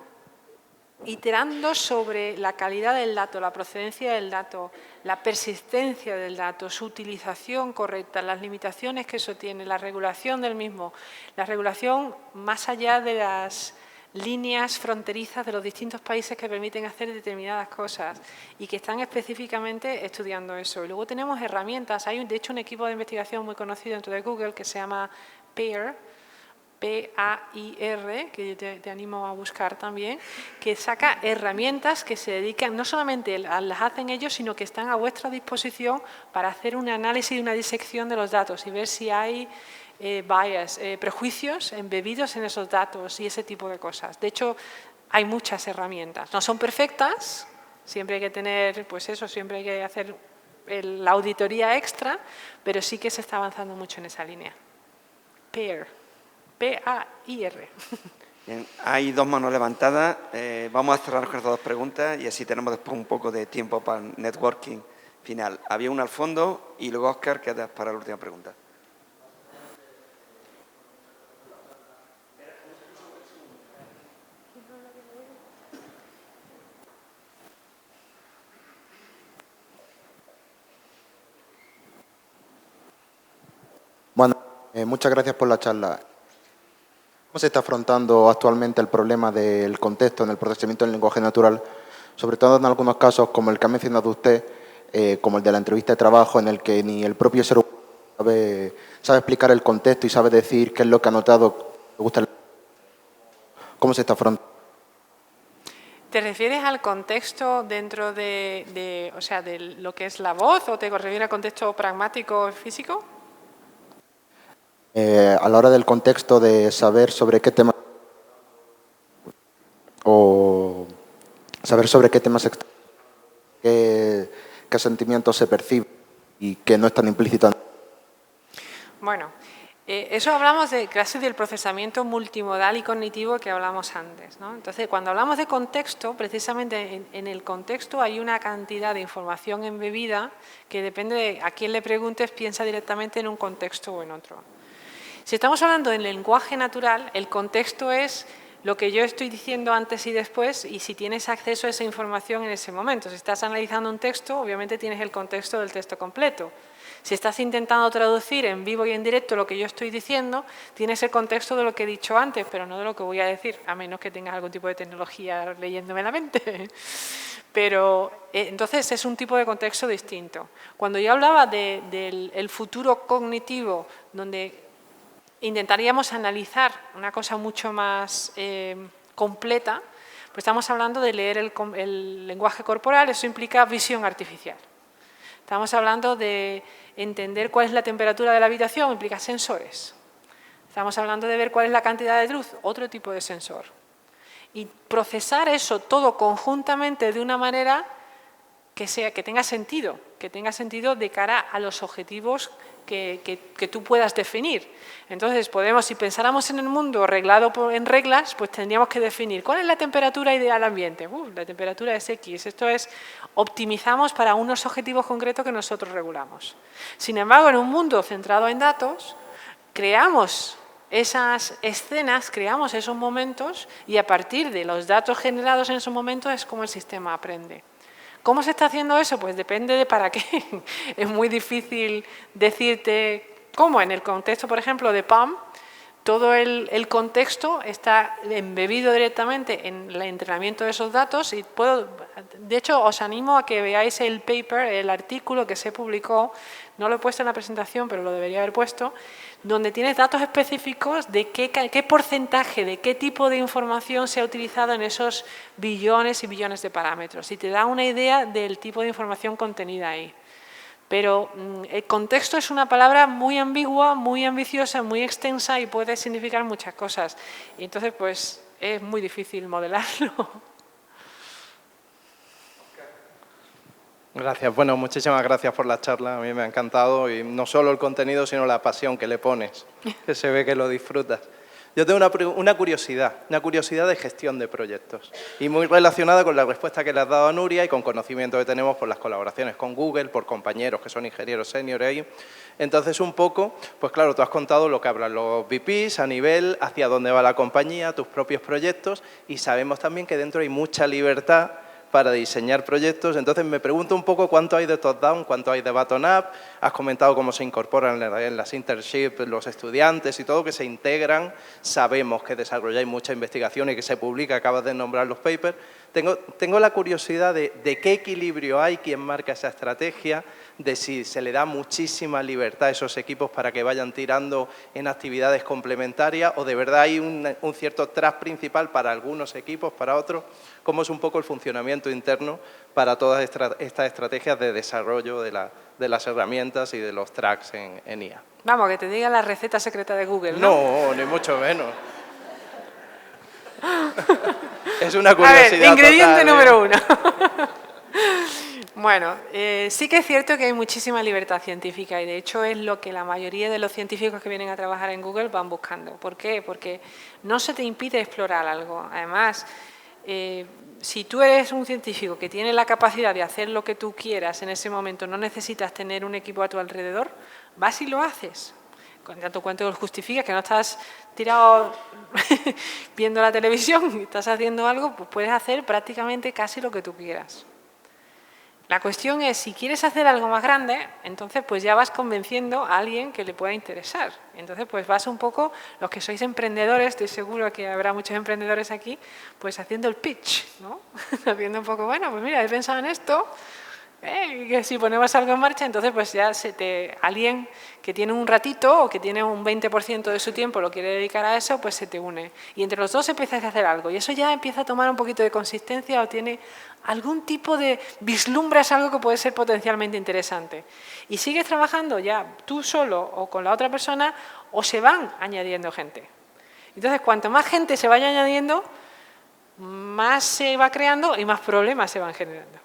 iterando sobre la calidad del dato, la procedencia del dato, la persistencia del dato, su utilización correcta, las limitaciones que eso tiene, la regulación del mismo, la regulación más allá de las líneas fronterizas de los distintos países que permiten hacer determinadas cosas y que están específicamente estudiando eso. Y luego tenemos herramientas, hay de hecho un equipo de investigación muy conocido dentro de Google que se llama PAIR, P-A-I-R, que te animo a buscar también, que saca herramientas que se dedican, no solamente las hacen ellos, sino que están a vuestra disposición para hacer un análisis y una disección de los datos y ver si hay bias, prejuicios embebidos en esos datos y ese tipo de cosas. De hecho, hay muchas herramientas. No son perfectas, siempre hay que tener, pues eso, siempre hay que hacer la auditoría extra, pero sí que se está avanzando mucho en esa línea. PAIR. P-A-I-R. Bien, hay 2 manos levantadas. Vamos a cerrar con estas 2 preguntas y así tenemos después un poco de tiempo para el networking final. Había una al fondo y luego Óscar, que para la última pregunta. Bueno, muchas gracias por la charla. ¿Cómo se está afrontando actualmente el problema del contexto en el procesamiento del lenguaje natural? Sobre todo en algunos casos, como el que ha mencionado usted, como el de la entrevista de trabajo, en el que ni el propio ser humano sabe explicar el contexto y sabe decir qué es lo que ha notado. ¿Cómo se está afrontando? ¿Te refieres al contexto dentro de lo que es la voz o te refieres al contexto pragmático físico? a la hora del contexto de saber sobre qué tema o saber sobre qué temas, qué sentimientos se perciben y que no están implícitos. Bueno, eso hablamos de casi del procesamiento multimodal y cognitivo que hablamos antes, ¿no? Entonces, cuando hablamos de contexto, precisamente en el contexto hay una cantidad de información embebida que depende de a quién le preguntes, piensa directamente en un contexto o en otro. Si estamos hablando en lenguaje natural, el contexto es lo que yo estoy diciendo antes y después y si tienes acceso a esa información en ese momento. Si estás analizando un texto, obviamente tienes el contexto del texto completo. Si estás intentando traducir en vivo y en directo lo que yo estoy diciendo, tienes el contexto de lo que he dicho antes, pero no de lo que voy a decir, a menos que tengas algún tipo de tecnología leyéndome la mente. Pero entonces es un tipo de contexto distinto. Cuando yo hablaba del futuro cognitivo, donde intentaríamos analizar una cosa mucho más completa, pues estamos hablando de leer el lenguaje corporal, eso implica visión artificial. Estamos hablando de entender cuál es la temperatura de la habitación, implica sensores. Estamos hablando de ver cuál es la cantidad de luz, otro tipo de sensor. Y procesar eso todo conjuntamente de una manera que tenga sentido de cara a los objetivos que tú puedas definir. Entonces, si pensáramos en el mundo reglado en reglas, pues tendríamos que definir cuál es la temperatura ideal ambiente. La temperatura es X. Esto es, optimizamos para unos objetivos concretos que nosotros regulamos. Sin embargo, en un mundo centrado en datos, creamos esas escenas, creamos esos momentos y a partir de los datos generados en esos momentos es como el sistema aprende. ¿Cómo se está haciendo eso? Pues depende de para qué. Es muy difícil decirte cómo. En el contexto, por ejemplo, de PAM, todo el contexto está embebido directamente en el entrenamiento de esos datos y de hecho, os animo a que veáis el paper, el artículo que se publicó, no lo he puesto en la presentación, pero lo debería haber puesto, donde tienes datos específicos de qué porcentaje, de qué tipo de información se ha utilizado en esos billones y billones de parámetros. Y te da una idea del tipo de información contenida ahí. Pero el contexto es una palabra muy ambigua, muy ambiciosa, muy extensa y puede significar muchas cosas. Y entonces, pues, es muy difícil modelarlo. Gracias. Bueno, muchísimas gracias por la charla. A mí me ha encantado y no solo el contenido, sino la pasión que le pones, que se ve que lo disfrutas. Yo tengo una curiosidad de gestión de proyectos y muy relacionada con la respuesta que le has dado a Nuria y con conocimiento que tenemos por las colaboraciones con Google, por compañeros que son ingenieros senior ahí. Entonces, un poco, pues claro, tú has contado lo que hablan los VPs a nivel hacia dónde va la compañía, tus propios proyectos y sabemos también que dentro hay mucha libertad para diseñar proyectos. Entonces, me pregunto un poco cuánto hay de top-down, cuánto hay de bottom-up. Has comentado cómo se incorporan en las internships los estudiantes y todo, que se integran. Sabemos que desarrolláis mucha investigación y que se publica, acabas de nombrar los papers. Tengo la curiosidad de qué equilibrio hay, quién marca esa estrategia, de si se le da muchísima libertad a esos equipos para que vayan tirando en actividades complementarias o de verdad hay un cierto track principal para algunos equipos, para otros. ¿Cómo es un poco el funcionamiento interno para todas estas estrategias de desarrollo de las herramientas y de los tracks en IA? Vamos, que te diga la receta secreta de Google, ¿no? No, ni mucho menos. Es una curiosidad. A ver, ingrediente total, número 1. Bueno, sí que es cierto que hay muchísima libertad científica y de hecho es lo que la mayoría de los científicos que vienen a trabajar en Google van buscando. ¿Por qué? Porque no se te impide explorar algo. Además, si tú eres un científico que tiene la capacidad de hacer lo que tú quieras en ese momento, no necesitas tener un equipo a tu alrededor, vas y lo haces. Con tanto cuanto lo justifica, que no estás tirado viendo la televisión y estás haciendo algo, pues puedes hacer prácticamente casi lo que tú quieras. La cuestión es, si quieres hacer algo más grande, entonces pues ya vas convenciendo a alguien que le pueda interesar. Entonces pues vas un poco, los que sois emprendedores, estoy seguro que habrá muchos emprendedores aquí, pues haciendo el pitch, ¿no? Haciendo un poco, bueno, pues mira, he pensado en esto, Que si ponemos algo en marcha, entonces pues ya alguien que tiene un ratito o que tiene un 20% de su tiempo lo quiere dedicar a eso, pues se te une. Y entre los dos empiezas a hacer algo. Y eso ya empieza a tomar un poquito de consistencia o tiene algún tipo de vislumbras, algo que puede ser potencialmente interesante. Y sigues trabajando ya tú solo o con la otra persona o se van añadiendo gente. Entonces, cuanto más gente se vaya añadiendo, más se va creando y más problemas se van generando.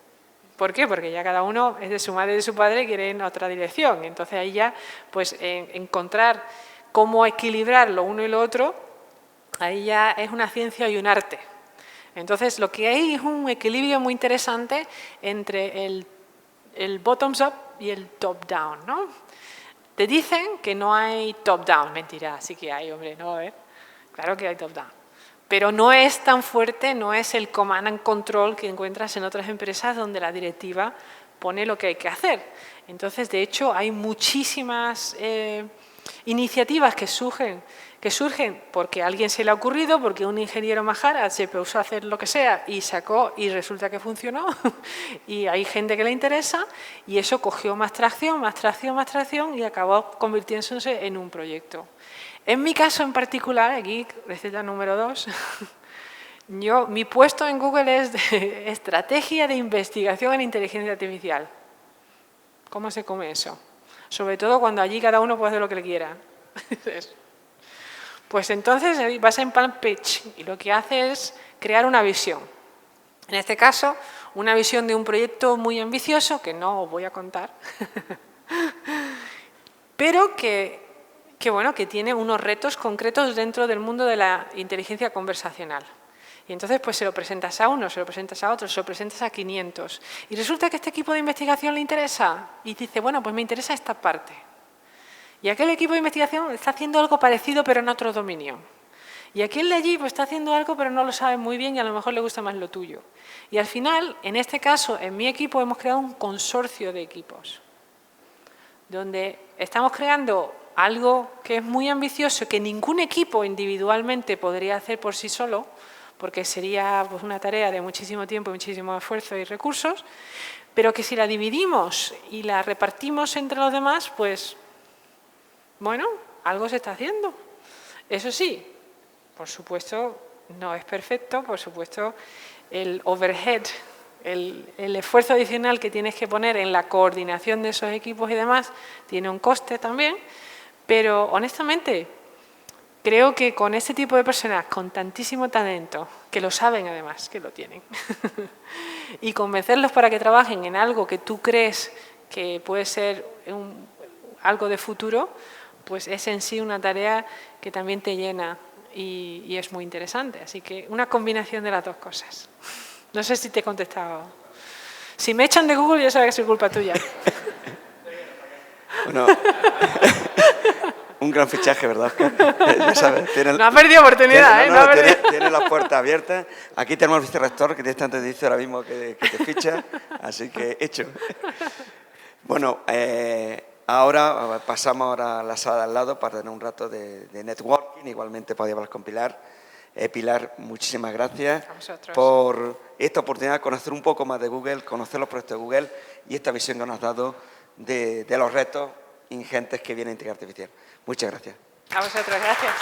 ¿Por qué? Porque ya cada uno es de su madre y de su padre y quiere ir en otra dirección. Entonces ahí ya, pues encontrar cómo equilibrar lo uno y lo otro, ahí ya es una ciencia y un arte. Entonces lo que hay es un equilibrio muy interesante entre el bottoms up y el top down, ¿no? Te dicen que no hay top down, mentira, sí que hay, hombre, no, claro que hay top down. Pero no es tan fuerte, no es el command and control que encuentras en otras empresas donde la directiva pone lo que hay que hacer. Entonces, de hecho, hay muchísimas iniciativas que surgen porque a alguien se le ha ocurrido, porque un ingeniero majara se puso a hacer lo que sea y sacó y resulta que funcionó y hay gente que le interesa y eso cogió más tracción y acabó convirtiéndose en un proyecto. En mi caso en particular, aquí, receta número 2, mi puesto en Google es de estrategia de investigación en inteligencia artificial. ¿Cómo se come eso? Sobre todo cuando allí cada uno puede hacer lo que le quiera. Pues entonces vas en plan pitch y lo que hace es crear una visión. En este caso, una visión de un proyecto muy ambicioso, que no os voy a contar, pero que tiene unos retos concretos dentro del mundo de la inteligencia conversacional. Y entonces pues se lo presentas a uno, se lo presentas a otro, se lo presentas a 500. Y resulta que este equipo de investigación le interesa y dice, bueno, pues me interesa esta parte. Y aquel equipo de investigación está haciendo algo parecido pero en otro dominio. Y aquel de allí pues está haciendo algo pero no lo sabe muy bien y a lo mejor le gusta más lo tuyo. Y al final, en este caso, en mi equipo hemos creado un consorcio de equipos, donde estamos creando algo que es muy ambicioso, que ningún equipo individualmente podría hacer por sí solo, porque sería pues, una tarea de muchísimo tiempo, muchísimo esfuerzo y recursos, pero que si la dividimos y la repartimos entre los demás, pues, bueno, algo se está haciendo. Eso sí, por supuesto, no es perfecto, por supuesto, el overhead, el esfuerzo adicional que tienes que poner en la coordinación de esos equipos y demás, tiene un coste también, pero honestamente, creo que con este tipo de personas con tantísimo talento, que lo saben además, que lo tienen, y convencerlos para que trabajen en algo que tú crees que puede ser algo de futuro, pues es en sí una tarea que también te llena y es muy interesante. Así que una combinación de las dos cosas. No sé si te he contestado. Si me echan de Google, ya sabes que es culpa tuya. Bueno, un gran fichaje, ¿verdad, Oscar? Ya sabes, no ha perdido oportunidad, tiene las puertas abiertas. Aquí tenemos al vicerrector que directamente te dice ahora mismo que te ficha, así que hecho. Bueno, ahora pasamos a la sala de al lado para tener un rato de networking. Igualmente podéis hablar con Pilar. Pilar, muchísimas gracias por esta oportunidad de conocer un poco más de Google, conocer los proyectos de Google y esta visión que nos has dado de los retos ingentes que viene inteligencia artificial. Muchas gracias. A vosotros, gracias.